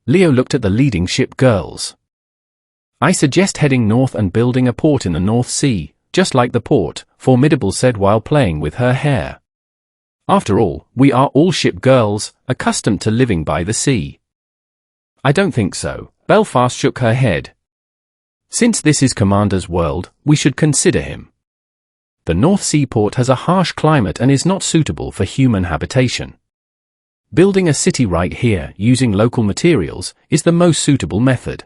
Leo looked at the leading ship girls. I suggest heading north and building a port in the North Sea, just like the port, Formidable said while playing with her hair. After all, we are all ship girls, accustomed to living by the sea. I don't think so, Belfast shook her head. Since this is Commander's world, we should consider him. The North Sea port has a harsh climate and is not suitable for human habitation. Building a city right here, using local materials, is the most suitable method.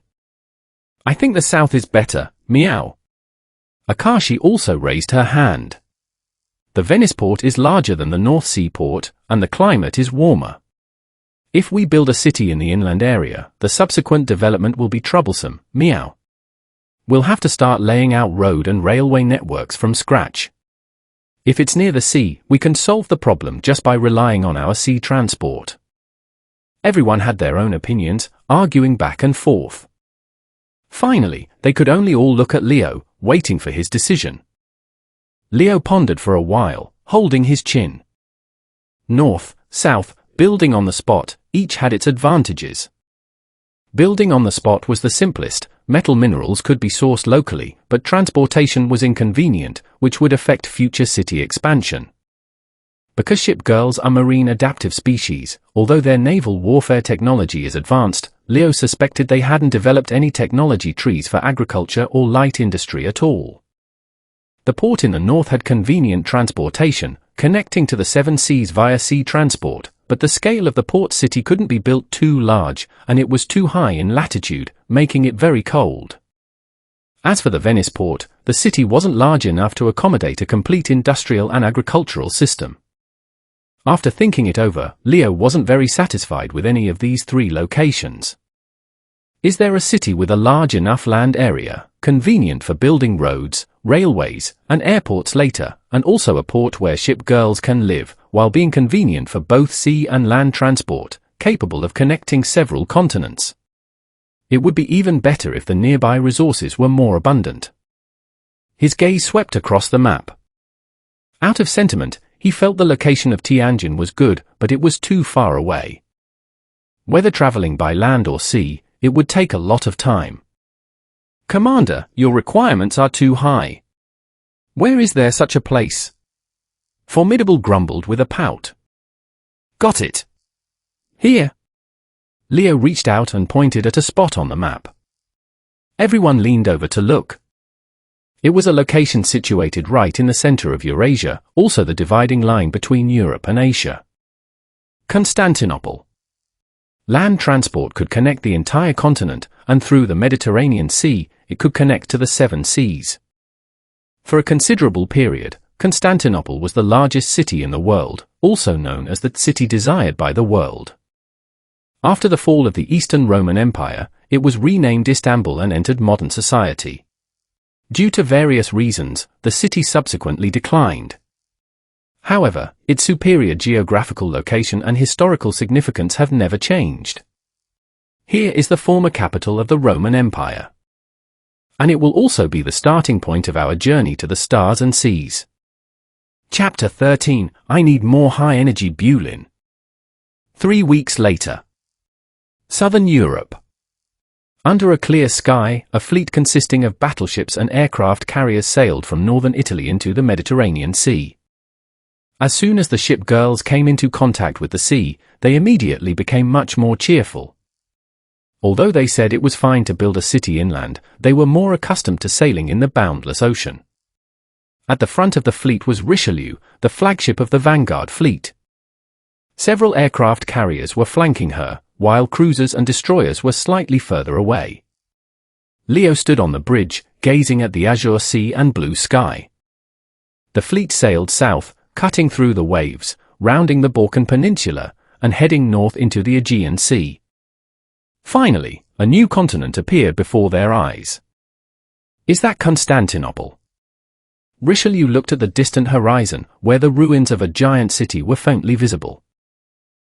I think the south is better, meow. Akashi also raised her hand. The Venice port is larger than the North Sea port, and the climate is warmer. If we build a city in the inland area, the subsequent development will be troublesome, meow. We'll have to start laying out road and railway networks from scratch. If it's near the sea, we can solve the problem just by relying on our sea transport. Everyone had their own opinions, arguing back and forth. Finally, they could only all look at Leo, waiting for his decision. Leo pondered for a while, holding his chin. North, south, building on the spot, each had its advantages. Building on the spot was the simplest. Metal minerals could be sourced locally, but transportation was inconvenient, which would affect future city expansion. Because ship girls are marine adaptive species, although their naval warfare technology is advanced, Leo suspected they hadn't developed any technology trees for agriculture or light industry at all. The port in the north had convenient transportation, connecting to the 7 seas via sea transport, but the scale of the port city couldn't be built too large, and it was too high in latitude, making it very cold. As for the Venice port, the city wasn't large enough to accommodate a complete industrial and agricultural system. After thinking it over, Leo wasn't very satisfied with any of these 3 locations. Is there a city with a large enough land area, convenient for building roads, railways, and airports later, and also a port where ship girls can live, while being convenient for both sea and land transport, capable of connecting several continents? It would be even better if the nearby resources were more abundant. His gaze swept across the map. Out of sentiment, he felt the location of Tianjin was good, but it was too far away. Whether traveling by land or sea, it would take a lot of time. Commander, your requirements are too high. Where is there such a place? Formidable grumbled with a pout. Got it. Here. Leo reached out and pointed at a spot on the map. Everyone leaned over to look. It was a location situated right in the center of Eurasia, also the dividing line between Europe and Asia. Constantinople. Land transport could connect the entire continent, and through the Mediterranean Sea, it could connect to the seven seas. For a considerable period, Constantinople was the largest city in the world, also known as the city desired by the world. After the fall of the Eastern Roman Empire, it was renamed Istanbul and entered modern society. Due to various reasons, the city subsequently declined. However, its superior geographical location and historical significance have never changed. Here is the former capital of the Roman Empire. And it will also be the starting point of our journey to the stars and seas. Chapter 13, I Need More High-Energy Bulin. 3 weeks later. Southern Europe. Under a clear sky, a fleet consisting of battleships and aircraft carriers sailed from northern Italy into the Mediterranean Sea. As soon as the ship girls came into contact with the sea, they immediately became much more cheerful. Although they said it was fine to build a city inland, they were more accustomed to sailing in the boundless ocean. At the front of the fleet was Richelieu, the flagship of the vanguard fleet. Several aircraft carriers were flanking her, while cruisers and destroyers were slightly further away. Leo stood on the bridge, gazing at the azure sea and blue sky. The fleet sailed south, cutting through the waves, rounding the Balkan Peninsula, and heading north into the Aegean Sea. Finally, a new continent appeared before their eyes. Is that Constantinople? Richelieu looked at the distant horizon, where the ruins of a giant city were faintly visible.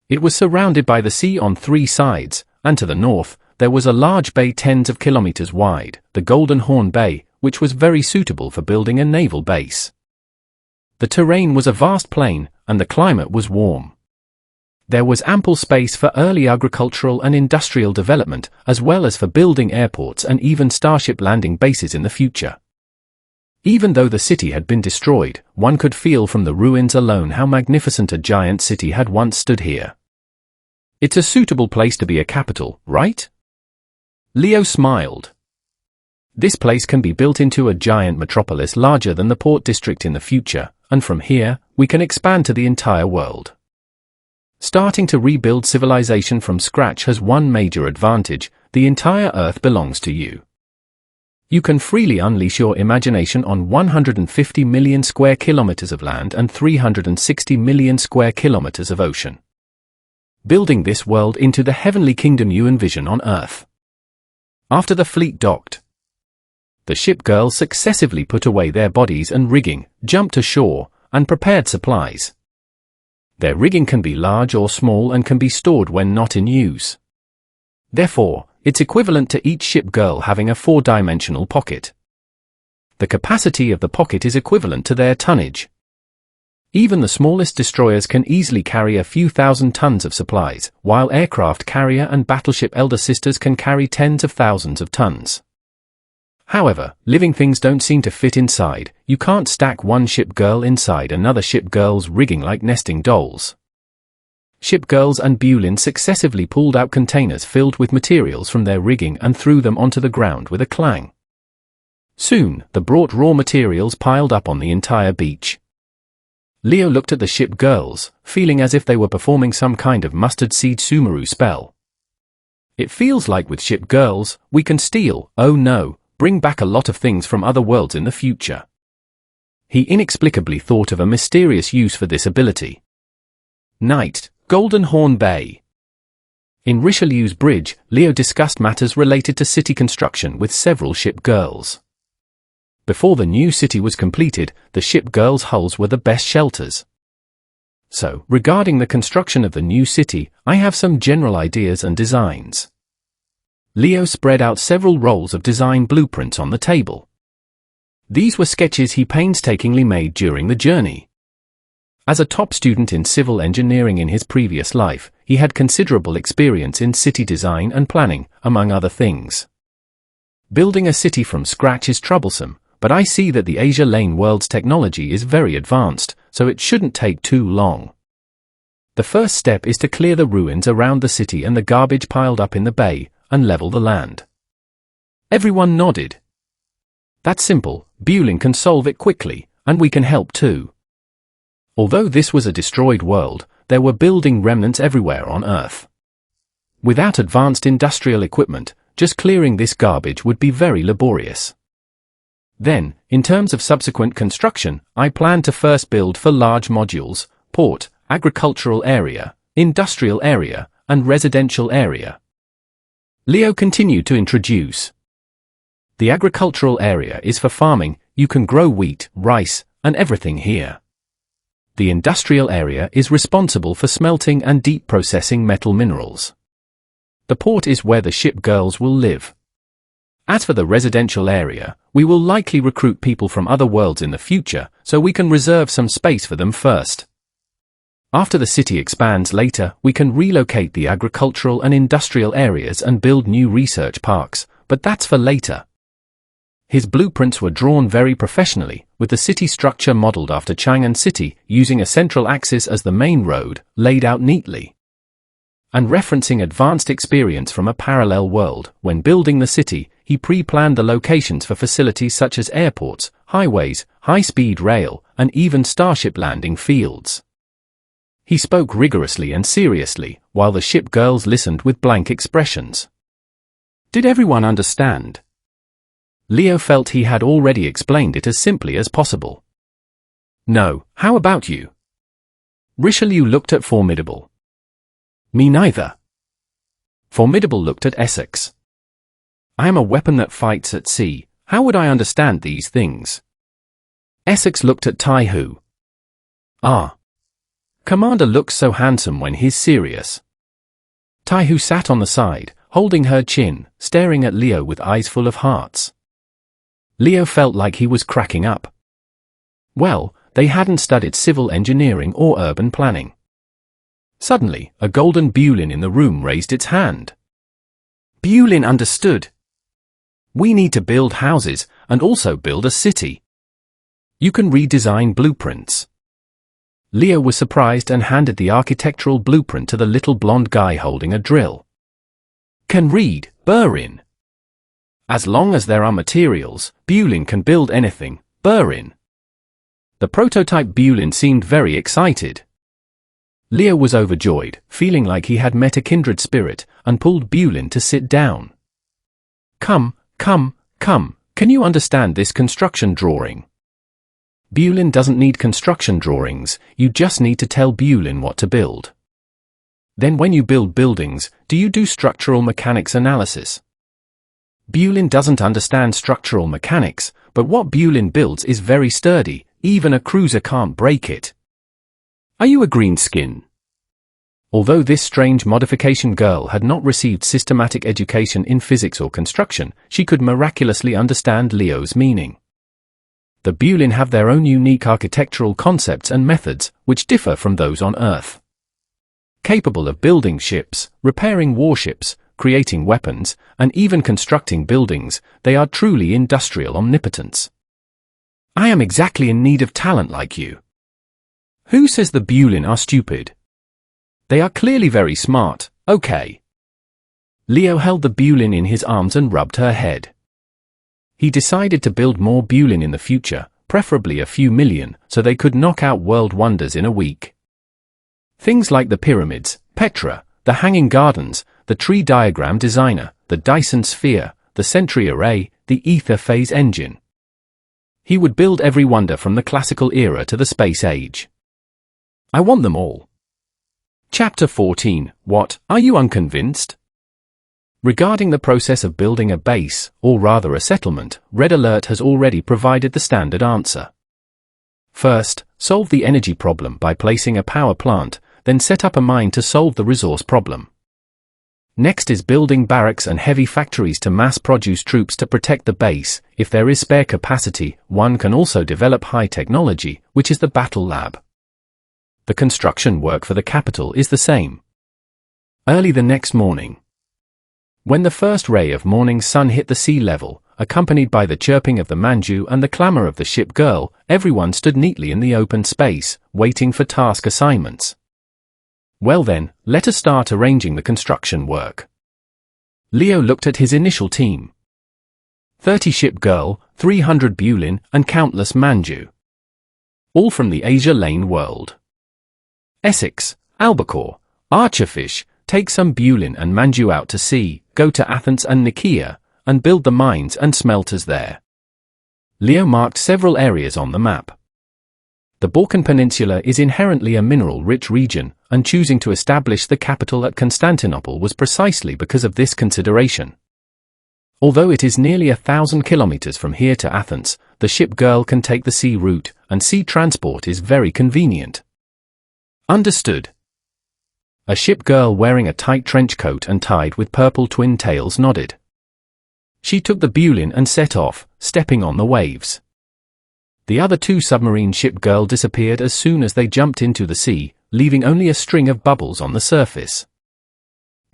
It was surrounded by the sea on 3 sides, and to the north, there was a large bay tens of kilometers wide, the Golden Horn Bay, which was very suitable for building a naval base. The terrain was a vast plain, and the climate was warm. There was ample space for early agricultural and industrial development, as well as for building airports and even starship landing bases in the future. Even though the city had been destroyed, one could feel from the ruins alone how magnificent a giant city had once stood here. It's a suitable place to be a capital, right? Leo smiled. This place can be built into a giant metropolis larger than the port district in the future, and from here, we can expand to the entire world. Starting to rebuild civilization from scratch has one major advantage: the entire Earth belongs to you. You can freely unleash your imagination on 150 million square kilometers of land and 360 million square kilometers of ocean. Building this world into the heavenly kingdom you envision on Earth. After the fleet docked, the ship girls successively put away their bodies and rigging, jumped ashore, and prepared supplies. Their rigging can be large or small and can be stored when not in use. Therefore, it's equivalent to each ship girl having a 4-dimensional pocket. The capacity of the pocket is equivalent to their tonnage. Even the smallest destroyers can easily carry a few thousand tons of supplies, while aircraft carrier and battleship elder sisters can carry tens of thousands of tons. However, living things don't seem to fit inside. You can't stack one ship girl inside another ship girl's rigging like nesting dolls. Ship girls and Bulin successively pulled out containers filled with materials from their rigging and threw them onto the ground with a clang. Soon, the brought raw materials piled up on the entire beach. Leo looked at the ship girls, feeling as if they were performing some kind of mustard seed sumeru spell. It feels like with ship girls, we can steal, oh no, bring back a lot of things from other worlds in the future. He inexplicably thought of a mysterious use for this ability. Night, Golden Horn Bay. In Richelieu's bridge, Leo discussed matters related to city construction with several ship girls. Before the new city was completed, the ship girls' hulls were the best shelters. So, regarding the construction of the new city, I have some general ideas and designs. Leo spread out several rolls of design blueprints on the table. These were sketches he painstakingly made during the journey. As a top student in civil engineering in his previous life, he had considerable experience in city design and planning, among other things. Building a city from scratch is troublesome, but I see that the Asia Lane world's technology is very advanced, so it shouldn't take too long. The first step is to clear the ruins around the city and the garbage piled up in the bay, and level the land. Everyone nodded. That's simple, Bulin can solve it quickly, and we can help too. Although this was a destroyed world, there were building remnants everywhere on Earth. Without advanced industrial equipment, just clearing this garbage would be very laborious. Then, in terms of subsequent construction, I plan to first build for large modules, port, agricultural area, industrial area, and residential area. Leo continued to introduce. The agricultural area is for farming, you can grow wheat, rice, and everything here. The industrial area is responsible for smelting and deep processing metal minerals. The port is where the ship girls will live. As for the residential area, we will likely recruit people from other worlds in the future, so we can reserve some space for them first. After the city expands later, we can relocate the agricultural and industrial areas and build new research parks, but that's for later. His blueprints were drawn very professionally, with the city structure modeled after Chang'an City, using a central axis as the main road, laid out neatly. And referencing advanced experience from a parallel world, when building the city, he pre-planned the locations for facilities such as airports, highways, high-speed rail, and even starship landing fields. He spoke rigorously and seriously, while the ship girls listened with blank expressions. Did everyone understand? Leo felt he had already explained it as simply as possible. No, how about you? Richelieu looked at Formidable. Me neither. Formidable looked at Essex. I am a weapon that fights at sea, how would I understand these things? Essex looked at Taihu. Ah. Commander looks so handsome when he's serious. Taihu sat on the side, holding her chin, staring at Leo with eyes full of hearts. Leo felt like he was cracking up. Well, they hadn't studied civil engineering or urban planning. Suddenly, a golden Bulin in the room raised its hand. Bulin understood. We need to build houses, and also build a city. You can redesign blueprints. Leo was surprised and handed the architectural blueprint to the little blonde guy holding a drill. Can read, Burin. As long as there are materials, Bulin can build anything, Burin. The prototype Bulin seemed very excited. Leo was overjoyed, feeling like he had met a kindred spirit, and pulled Bulin to sit down. Come, can you understand this construction drawing? Bulin doesn't need construction drawings, you just need to tell Bulin what to build. Then when you build buildings, do you do structural mechanics analysis? Bulin doesn't understand structural mechanics, but what Bulin builds is very sturdy, even a cruiser can't break it. Are you a greenskin? Although this strange modification girl had not received systematic education in physics or construction, she could miraculously understand Leo's meaning. The Bulin have their own unique architectural concepts and methods, which differ from those on Earth. Capable of building ships, repairing warships, creating weapons, and even constructing buildings, they are truly industrial omnipotents. I am exactly in need of talent like you. Who says the Bulin are stupid? They are clearly very smart, okay. Leo held the Bulin in his arms and rubbed her head. He decided to build more Bulin in the future, preferably a few million, so they could knock out world wonders in a week. Things like the pyramids, Petra, the hanging gardens, the tree diagram designer, the Dyson sphere, the Sentry array, the ether phase engine. He would build every wonder from the classical era to the space age. I want them all. Chapter 14. What, are you unconvinced? Regarding the process of building a base, or rather a settlement, Red Alert has already provided the standard answer. First, solve the energy problem by placing a power plant, then set up a mine to solve the resource problem. Next is building barracks and heavy factories to mass-produce troops to protect the base. If there is spare capacity, one can also develop high technology, which is the battle lab. The construction work for the capital is the same. Early the next morning. When the first ray of morning sun hit the sea level, accompanied by the chirping of the manju and the clamor of the ship girl, everyone stood neatly in the open space, waiting for task assignments. Well then, let us start arranging the construction work. Leo looked at his initial team. 30 ship girl, 300 Bulin, and countless manju. All from the Asia Lane world. Essex, albacore, archerfish, take some Bulin and manju out to sea, go to Athens and Nicaea, and build the mines and smelters there. Leo marked several areas on the map. The Balkan Peninsula is inherently a mineral-rich region, and choosing to establish the capital at Constantinople was precisely because of this consideration. Although it is nearly 1,000 kilometers from here to Athens, the ship girl can take the sea route, and sea transport is very convenient. Understood. A ship girl wearing a tight trench coat and tied with purple twin tails nodded. She took the Bulin and set off, stepping on the waves. The other two submarine ship girl disappeared as soon as they jumped into the sea, leaving only a string of bubbles on the surface.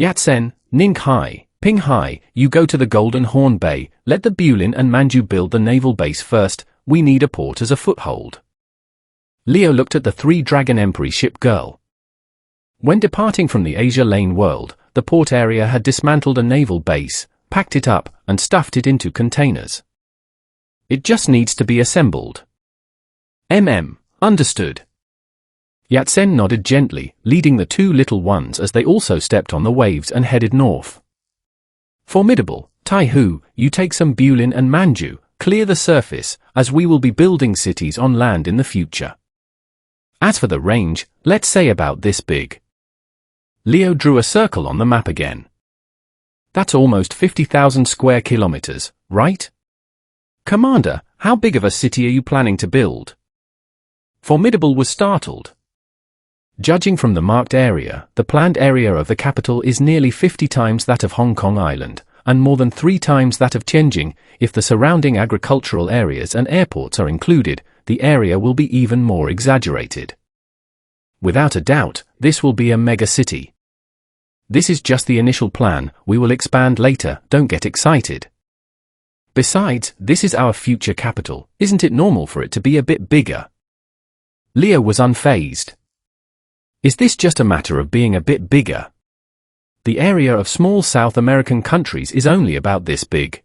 Yatsen, Ning Hai, Ping Hai, you go to the Golden Horn Bay, let the Bulin and manju build the naval base first, we need a port as a foothold. Leo looked at the 3 Dragon Emperor ship girl. When departing from the Asia Lane world, the port area had dismantled a naval base, packed it up, and stuffed it into containers. It just needs to be assembled. Understood. Yatsen nodded gently, leading the 2 little ones as they also stepped on the waves and headed north. Formidable, Tai-Hu, you take some Bulin and manju, clear the surface, as we will be building cities on land in the future. As for the range, let's say about this big. Leo drew a circle on the map again. That's almost 50,000 square kilometers, right? Commander, how big of a city are you planning to build? Formidable was startled. Judging from the marked area, the planned area of the capital is nearly 50 times that of Hong Kong Island, and more than 3 times that of Tianjin. If the surrounding agricultural areas and airports are included, the area will be even more exaggerated. Without a doubt, this will be a mega city. This is just the initial plan, we will expand later, don't get excited. Besides, this is our future capital, isn't it normal for it to be a bit bigger? Leo was unfazed. Is this just a matter of being a bit bigger? The area of small South American countries is only about this big.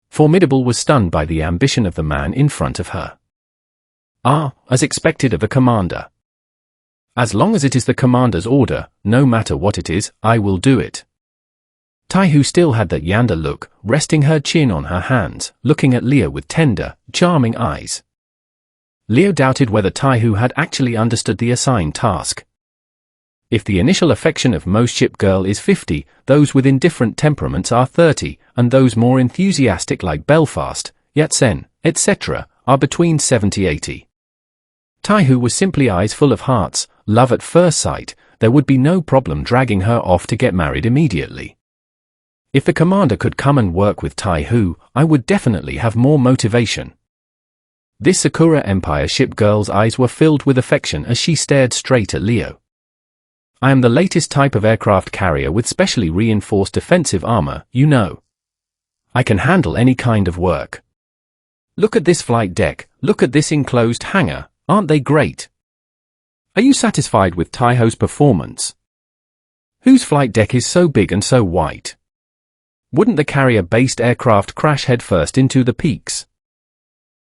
Formidable was stunned by the ambition of the man in front of her. As expected of a commander. As long as it is the commander's order, no matter what it is, I will do it. Tai-Hu still had that Yanda look, resting her chin on her hands, looking at Leo with tender, charming eyes. Leo doubted whether Tai-Hu had actually understood the assigned task. If the initial affection of most ship girl is 50, those with indifferent temperaments are 30, and those more enthusiastic like Belfast, Yatsen, etc., are between 70-80. Tai-Hu was simply eyes full of hearts, love at first sight, there would be no problem dragging her off to get married immediately. If the commander could come and work with Tai-Hu, I would definitely have more motivation. This Sakura Empire ship girl's eyes were filled with affection as she stared straight at Leo. I am the latest type of aircraft carrier with specially reinforced defensive armor, you know. I can handle any kind of work. Look at this flight deck, look at this enclosed hangar, aren't they great? Are you satisfied with Tai-Hu's performance? Whose flight deck is so big and so white? Wouldn't the carrier-based aircraft crash headfirst into the peaks?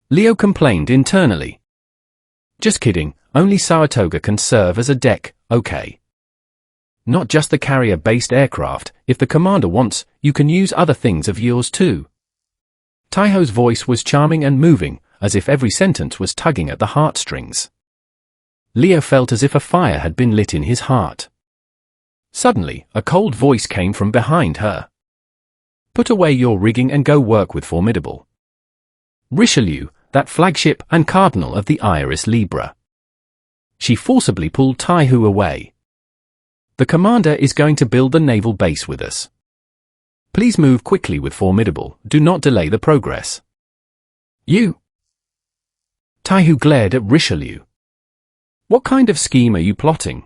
Leo complained internally. Just kidding, only Saratoga can serve as a deck, okay. Not just the carrier-based aircraft, if the commander wants, you can use other things of yours too. Tai-Hu's voice was charming and moving, as if every sentence was tugging at the heartstrings. Leo felt as if a fire had been lit in his heart. Suddenly, a cold voice came from behind her. Put away your rigging and go work with Formidable. Richelieu, that flagship and cardinal of the Iris Libra. She forcibly pulled Tai-Hu away. The commander is going to build the naval base with us. Please move quickly with Formidable, do not delay the progress. You. Tai-Hu glared at Richelieu. What kind of scheme are you plotting?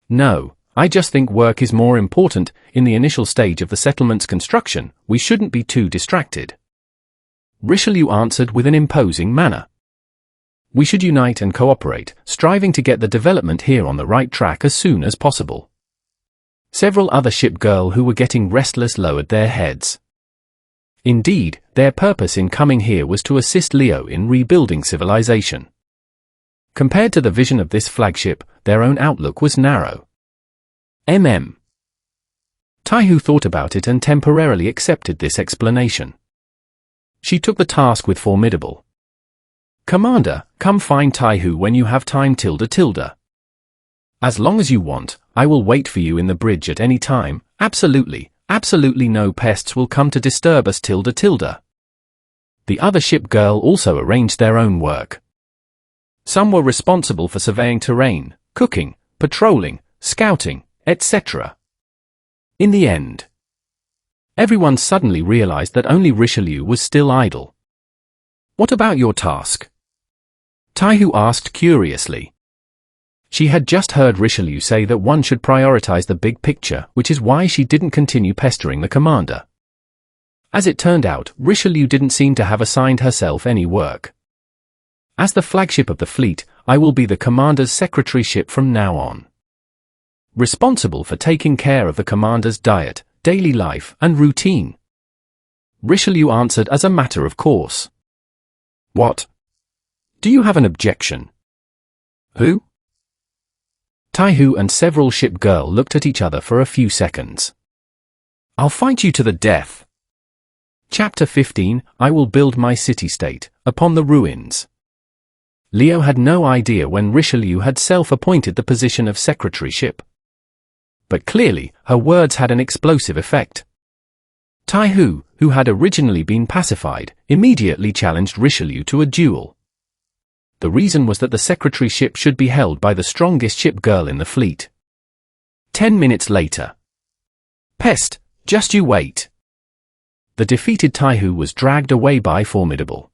No, I just think work is more important. In the initial stage of the settlement's construction, we shouldn't be too distracted. Richelieu answered with an imposing manner. We should unite and cooperate, striving to get the development here on the right track as soon as possible. Several other ship girls who were getting restless lowered their heads. Indeed, their purpose in coming here was to assist Leo in rebuilding civilization. Compared to the vision of this flagship, their own outlook was narrow. Taihu thought about it and temporarily accepted this explanation. She took the task with formidable. Commander, come find Taihu when you have time tilde. As long as you want, I will wait for you in the bridge at any time. Absolutely no pests will come to disturb us tilde. The other ship girl also arranged their own work. Some were responsible for surveying terrain, cooking, patrolling, scouting, etc. In the end, everyone suddenly realized that only Richelieu was still idle. What about your task? Taihu asked curiously. She had just heard Richelieu say that one should prioritize the big picture, which is why she didn't continue pestering the commander. As it turned out, Richelieu didn't seem to have assigned herself any work. As the flagship of the fleet, I will be the commander's secretary ship from now on. Responsible for taking care of the commander's diet, daily life, and routine. Richelieu answered as a matter of course. What? Do you have an objection? Who? Taihu and several ship girls looked at each other for a few seconds. I'll fight you to the death. Chapter 15, I will build my city-state, upon the ruins. Leo had no idea when Richelieu had self-appointed the position of secretary-ship. But clearly, her words had an explosive effect. Taihu, who had originally been pacified, immediately challenged Richelieu to a duel. The reason was that the secretary-ship should be held by the strongest ship girl in the fleet. 10 minutes later. Pest, just you wait. The defeated Taihu was dragged away by Formidable.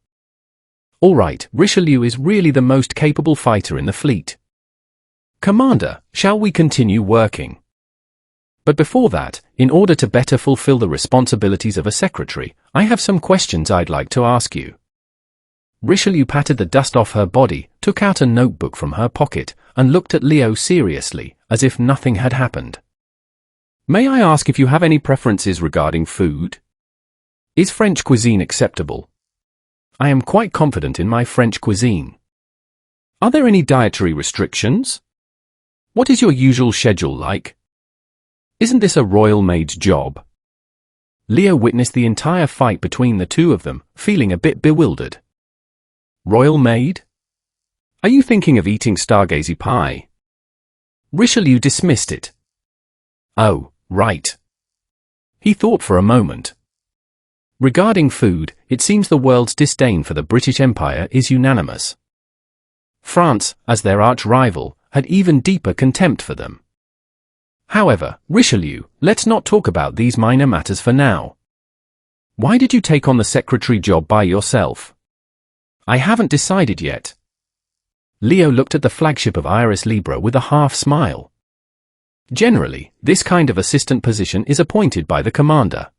All right, Richelieu is really the most capable fighter in the fleet. Commander, shall we continue working? But before that, in order to better fulfill the responsibilities of a secretary, I have some questions I'd like to ask you. Richelieu patted the dust off her body, took out a notebook from her pocket, and looked at Leo seriously, as if nothing had happened. May I ask if you have any preferences regarding food? Is French cuisine acceptable? I am quite confident in my French cuisine. Are there any dietary restrictions? What is your usual schedule like? Isn't this a royal maid's job? Leo witnessed the entire fight between the two of them, feeling a bit bewildered. Royal maid? Are you thinking of eating stargazy pie? Richelieu dismissed it. Oh, right. He thought for a moment. Regarding food, it seems the world's disdain for the British Empire is unanimous. France, as their arch-rival, had even deeper contempt for them. However, Richelieu, let's not talk about these minor matters for now. Why did you take on the secretary job by yourself? I haven't decided yet. Leo looked at the flagship of Iris Libra with a half-smile. Generally, this kind of assistant position is appointed by the commander.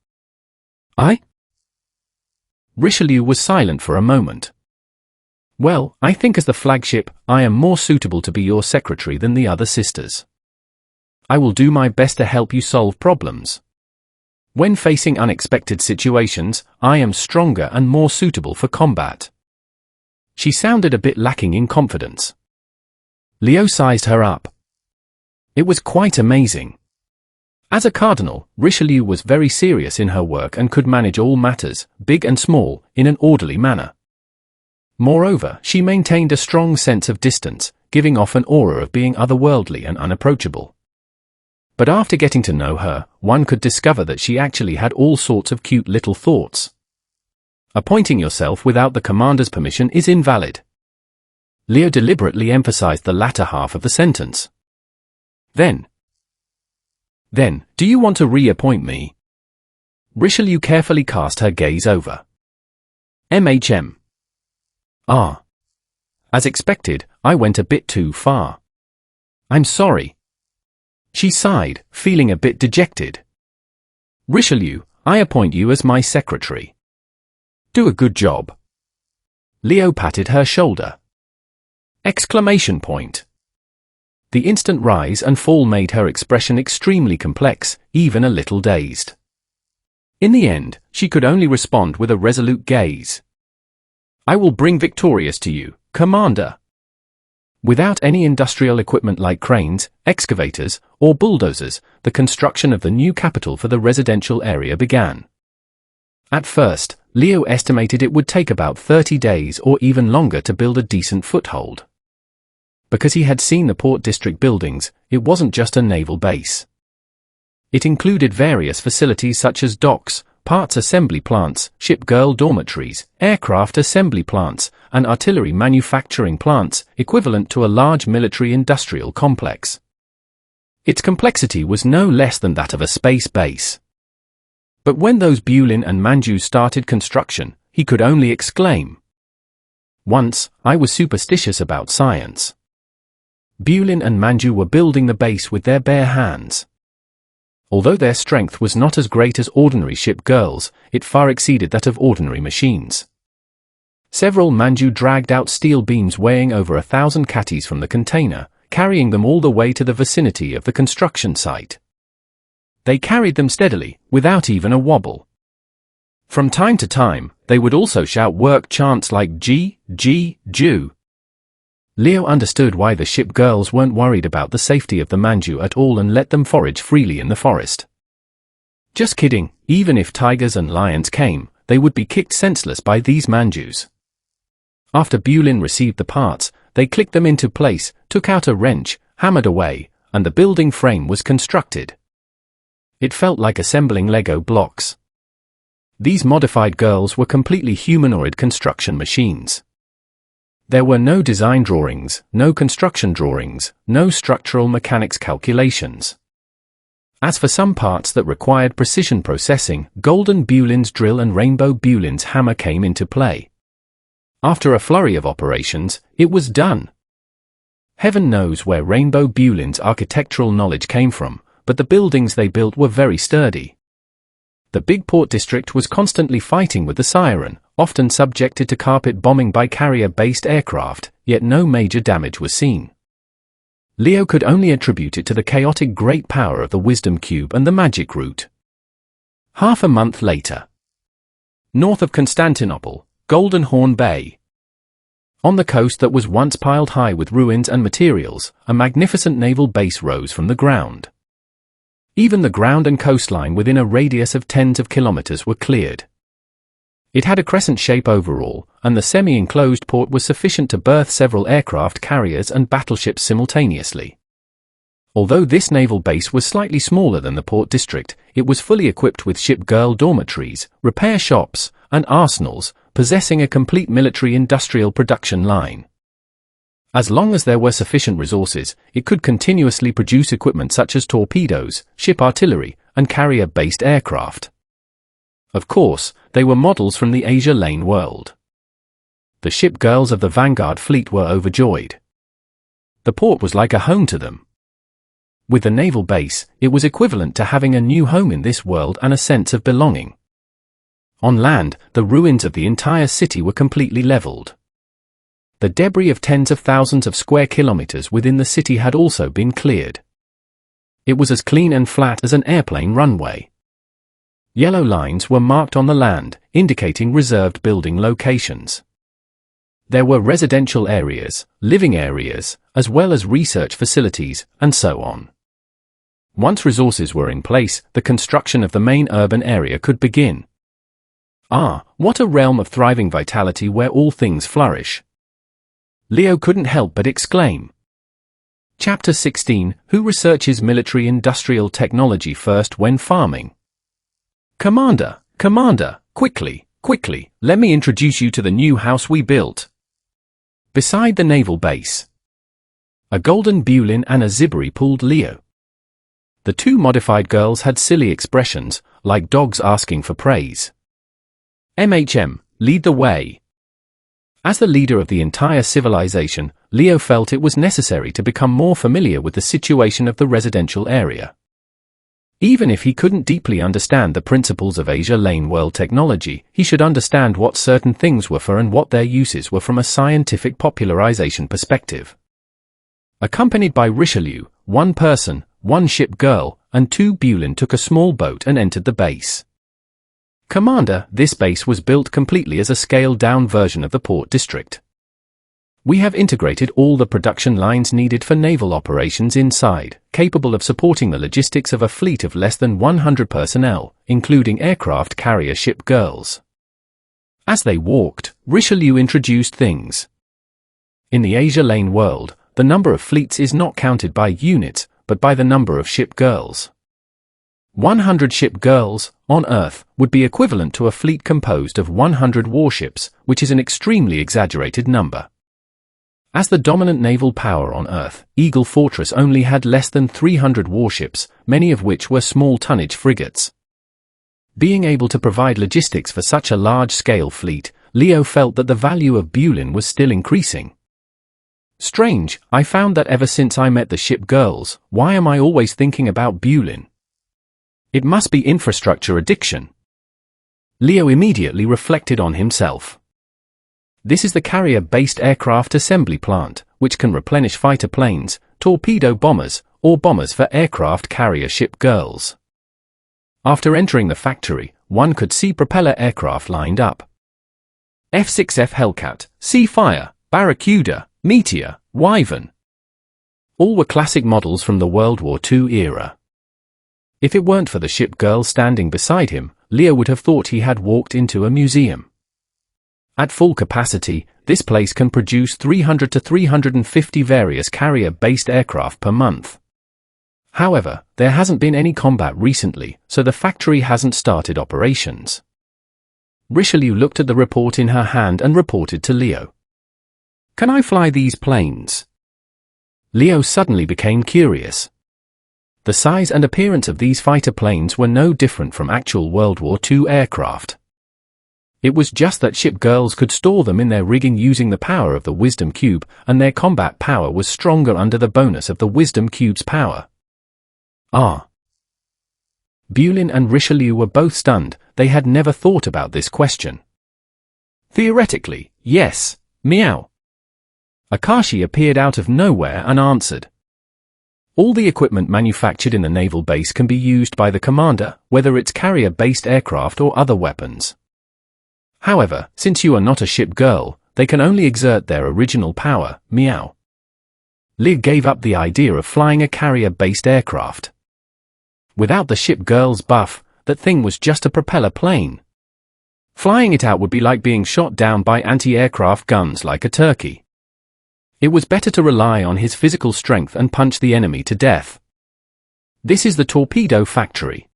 Richelieu was silent for a moment. Well, I think as the flagship, I am more suitable to be your secretary than the other sisters. I will do my best to help you solve problems. When facing unexpected situations, I am stronger and more suitable for combat. She sounded a bit lacking in confidence. Leo sized her up. It was quite amazing. As a cardinal, Richelieu was very serious in her work and could manage all matters, big and small, in an orderly manner. Moreover, she maintained a strong sense of distance, giving off an aura of being otherworldly and unapproachable. But after getting to know her, one could discover that she actually had all sorts of cute little thoughts. Appointing yourself without the commander's permission is invalid. Leo deliberately emphasized the latter half of the sentence. Then, do you want to reappoint me? Richelieu carefully cast her gaze over. As expected, I went a bit too far. I'm sorry. She sighed, feeling a bit dejected. Richelieu, I appoint you as my secretary. Do a good job. Leo patted her shoulder. Exclamation point. The instant rise and fall made her expression extremely complex, even a little dazed. In the end, she could only respond with a resolute gaze. I will bring victorious to you, Commander. Without any industrial equipment like cranes, excavators, or bulldozers, the construction of the new capital for the residential area began. At first, Leo estimated it would take about 30 days or even longer to build a decent foothold. Because he had seen the port district buildings, it wasn't just a naval base. It included various facilities such as docks, parts assembly plants, ship girl dormitories, aircraft assembly plants, and artillery manufacturing plants, equivalent to a large military-industrial complex. Its complexity was no less than that of a space base. But when those Bulin and Manju started construction, he could only exclaim, "Once, I was superstitious about science." Bulin and Manju were building the base with their bare hands. Although their strength was not as great as ordinary ship girls, it far exceeded that of ordinary machines. Several Manju dragged out steel beams weighing over 1,000 catties from the container, carrying them all the way to the vicinity of the construction site. They carried them steadily, without even a wobble. From time to time, they would also shout work chants like G, Ju. Leo understood why the ship girls weren't worried about the safety of the Manju at all and let them forage freely in the forest. Just kidding, even if tigers and lions came, they would be kicked senseless by these Manjus. After Bulin received the parts, they clicked them into place, took out a wrench, hammered away, and the building frame was constructed. It felt like assembling Lego blocks. These modified girls were completely humanoid construction machines. There were no design drawings, no construction drawings, no structural mechanics calculations. As for some parts that required precision processing, Golden Bulin's drill and Rainbow Bulin's hammer came into play. After a flurry of operations, it was done. Heaven knows where Rainbow Bulin's architectural knowledge came from, but the buildings they built were very sturdy. The big port district was constantly fighting with the siren, often subjected to carpet bombing by carrier-based aircraft, yet no major damage was seen. Leo could only attribute it to the chaotic great power of the Wisdom Cube and the magic root. Half a month later. North of Constantinople, Golden Horn Bay. On the coast that was once piled high with ruins and materials, a magnificent naval base rose from the ground. Even the ground and coastline within a radius of tens of kilometers were cleared. It had a crescent shape overall, and the semi-enclosed port was sufficient to berth several aircraft carriers and battleships simultaneously. Although this naval base was slightly smaller than the port district, it was fully equipped with ship girl dormitories, repair shops, and arsenals, possessing a complete military-industrial production line. As long as there were sufficient resources, it could continuously produce equipment such as torpedoes, ship artillery, and carrier-based aircraft. Of course, they were models from the Asia Lane world. The ship girls of the Vanguard fleet were overjoyed. The port was like a home to them. With the naval base, it was equivalent to having a new home in this world and a sense of belonging. On land, the ruins of the entire city were completely leveled. The debris of tens of thousands of square kilometers within the city had also been cleared. It was as clean and flat as an airplane runway. Yellow lines were marked on the land, indicating reserved building locations. There were residential areas, living areas, as well as research facilities, and so on. Once resources were in place, the construction of the main urban area could begin. Ah, what a realm of thriving vitality where all things flourish. Leo couldn't help but exclaim. Chapter 16, Who researches military-industrial technology first when farming? Commander, quickly, let me introduce you to the new house we built. Beside the naval base. A golden Bulin and a Zibri pulled Leo. The two modified girls had silly expressions, like dogs asking for praise. Lead the way. As the leader of the entire civilization, Leo felt it was necessary to become more familiar with the situation of the residential area. Even if he couldn't deeply understand the principles of Asia Lane world technology, he should understand what certain things were for and what their uses were from a scientific popularization perspective. Accompanied by Richelieu, one person, one ship girl, and two Bulin took a small boat and entered the base. Commander, this base was built completely as a scaled-down version of the port district. We have integrated all the production lines needed for naval operations inside, capable of supporting the logistics of a fleet of less than 100 personnel, including aircraft carrier ship girls. As they walked, Richelieu introduced things. In the Asia Lane world, the number of fleets is not counted by units, but by the number of ship girls. 100 ship girls, on Earth, would be equivalent to a fleet composed of 100 warships, which is an extremely exaggerated number. As the dominant naval power on Earth, Eagle Fortress only had less than 300 warships, many of which were small tonnage frigates. Being able to provide logistics for such a large-scale fleet, Leo felt that the value of Bulin was still increasing. Strange, I found that ever since I met the ship girls, why am I always thinking about Bulin? It must be infrastructure addiction. Leo immediately reflected on himself. This is the carrier-based aircraft assembly plant, which can replenish fighter planes, torpedo bombers, or bombers for aircraft carrier ship girls. After entering the factory, one could see propeller aircraft lined up. F-6F Hellcat, Seafire, Barracuda, Meteor, Wyvern. All were classic models from the World War II era. If it weren't for the ship girl standing beside him, Leo would have thought he had walked into a museum. At full capacity, this place can produce 300 to 350 various carrier-based aircraft per month. However, there hasn't been any combat recently, so the factory hasn't started operations. Richelieu looked at the report in her hand and reported to Leo. "Can I fly these planes?" Leo suddenly became curious. The size and appearance of these fighter planes were no different from actual World War II aircraft. It was just that ship girls could store them in their rigging using the power of the Wisdom Cube, and their combat power was stronger under the bonus of the Wisdom Cube's power. Bulin and Richelieu were both stunned. They had never thought about this question. Theoretically, yes, meow. Akashi appeared out of nowhere and answered. All the equipment manufactured in the naval base can be used by the commander, whether it's carrier-based aircraft or other weapons. However, since you are not a ship girl, they can only exert their original power, meow. Li gave up the idea of flying a carrier-based aircraft. Without the ship girl's buff, that thing was just a propeller plane. Flying it out would be like being shot down by anti-aircraft guns like a turkey. It was better to rely on his physical strength and punch the enemy to death. This is the torpedo factory.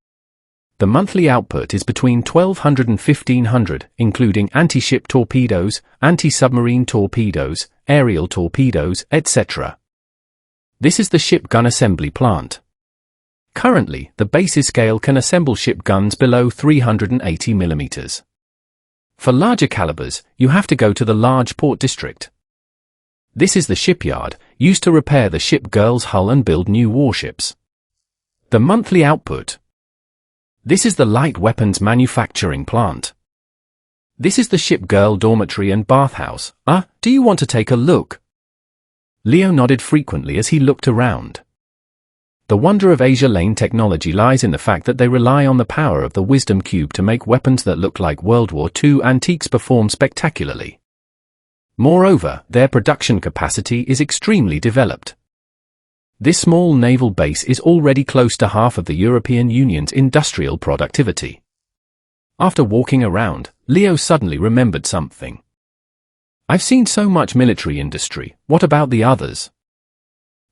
The monthly output is between 1,200 and 1,500, including anti-ship torpedoes, anti-submarine torpedoes, aerial torpedoes, etc. This is the ship gun assembly plant. Currently, the base's scale can assemble ship guns below 380 mm. For larger calibers, you have to go to the large port district. This is the shipyard, used to repair the ship girl's hull and build new warships. The monthly output. This is the light weapons manufacturing plant. This is the ship girl dormitory and bathhouse. Do you want to take a look? Leo nodded frequently as he looked around. The wonder of Asia Lane technology lies in the fact that they rely on the power of the Wisdom Cube to make weapons that look like World War II antiques perform spectacularly. Moreover, their production capacity is extremely developed. This small naval base is already close to half of the European Union's industrial productivity. After walking around, Leo suddenly remembered something. I've seen so much military industry, what about the others?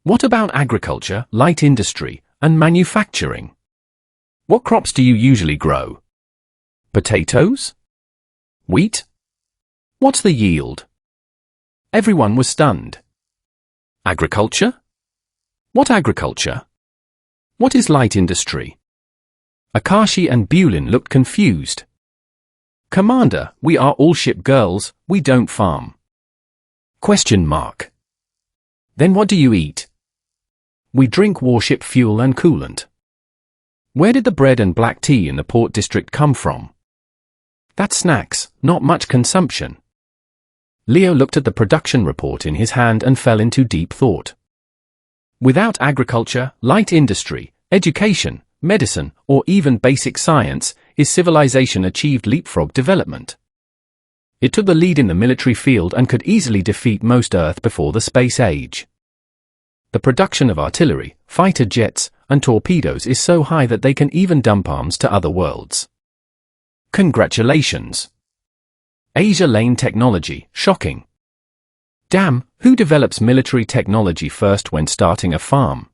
What about agriculture, light industry, and manufacturing? What crops do you usually grow? Potatoes? Wheat? What's the yield? Everyone was stunned. Agriculture? What agriculture? What is light industry? Akashi and Bulin looked confused. Commander, we are all ship girls, we don't farm. Question mark. Then what do you eat? We drink warship fuel and coolant. Where did the bread and black tea in the port district come from? That's snacks, not much consumption. Leo looked at the production report in his hand and fell into deep thought. Without agriculture, light industry, education, medicine, or even basic science, is civilization achieved leapfrog development? It took the lead in the military field and could easily defeat most Earth before the space age. The production of artillery, fighter jets, and torpedoes is so high that they can even dump arms to other worlds. Congratulations! Asia Lane technology, shocking. Damn, who develops military technology first when starting a farm?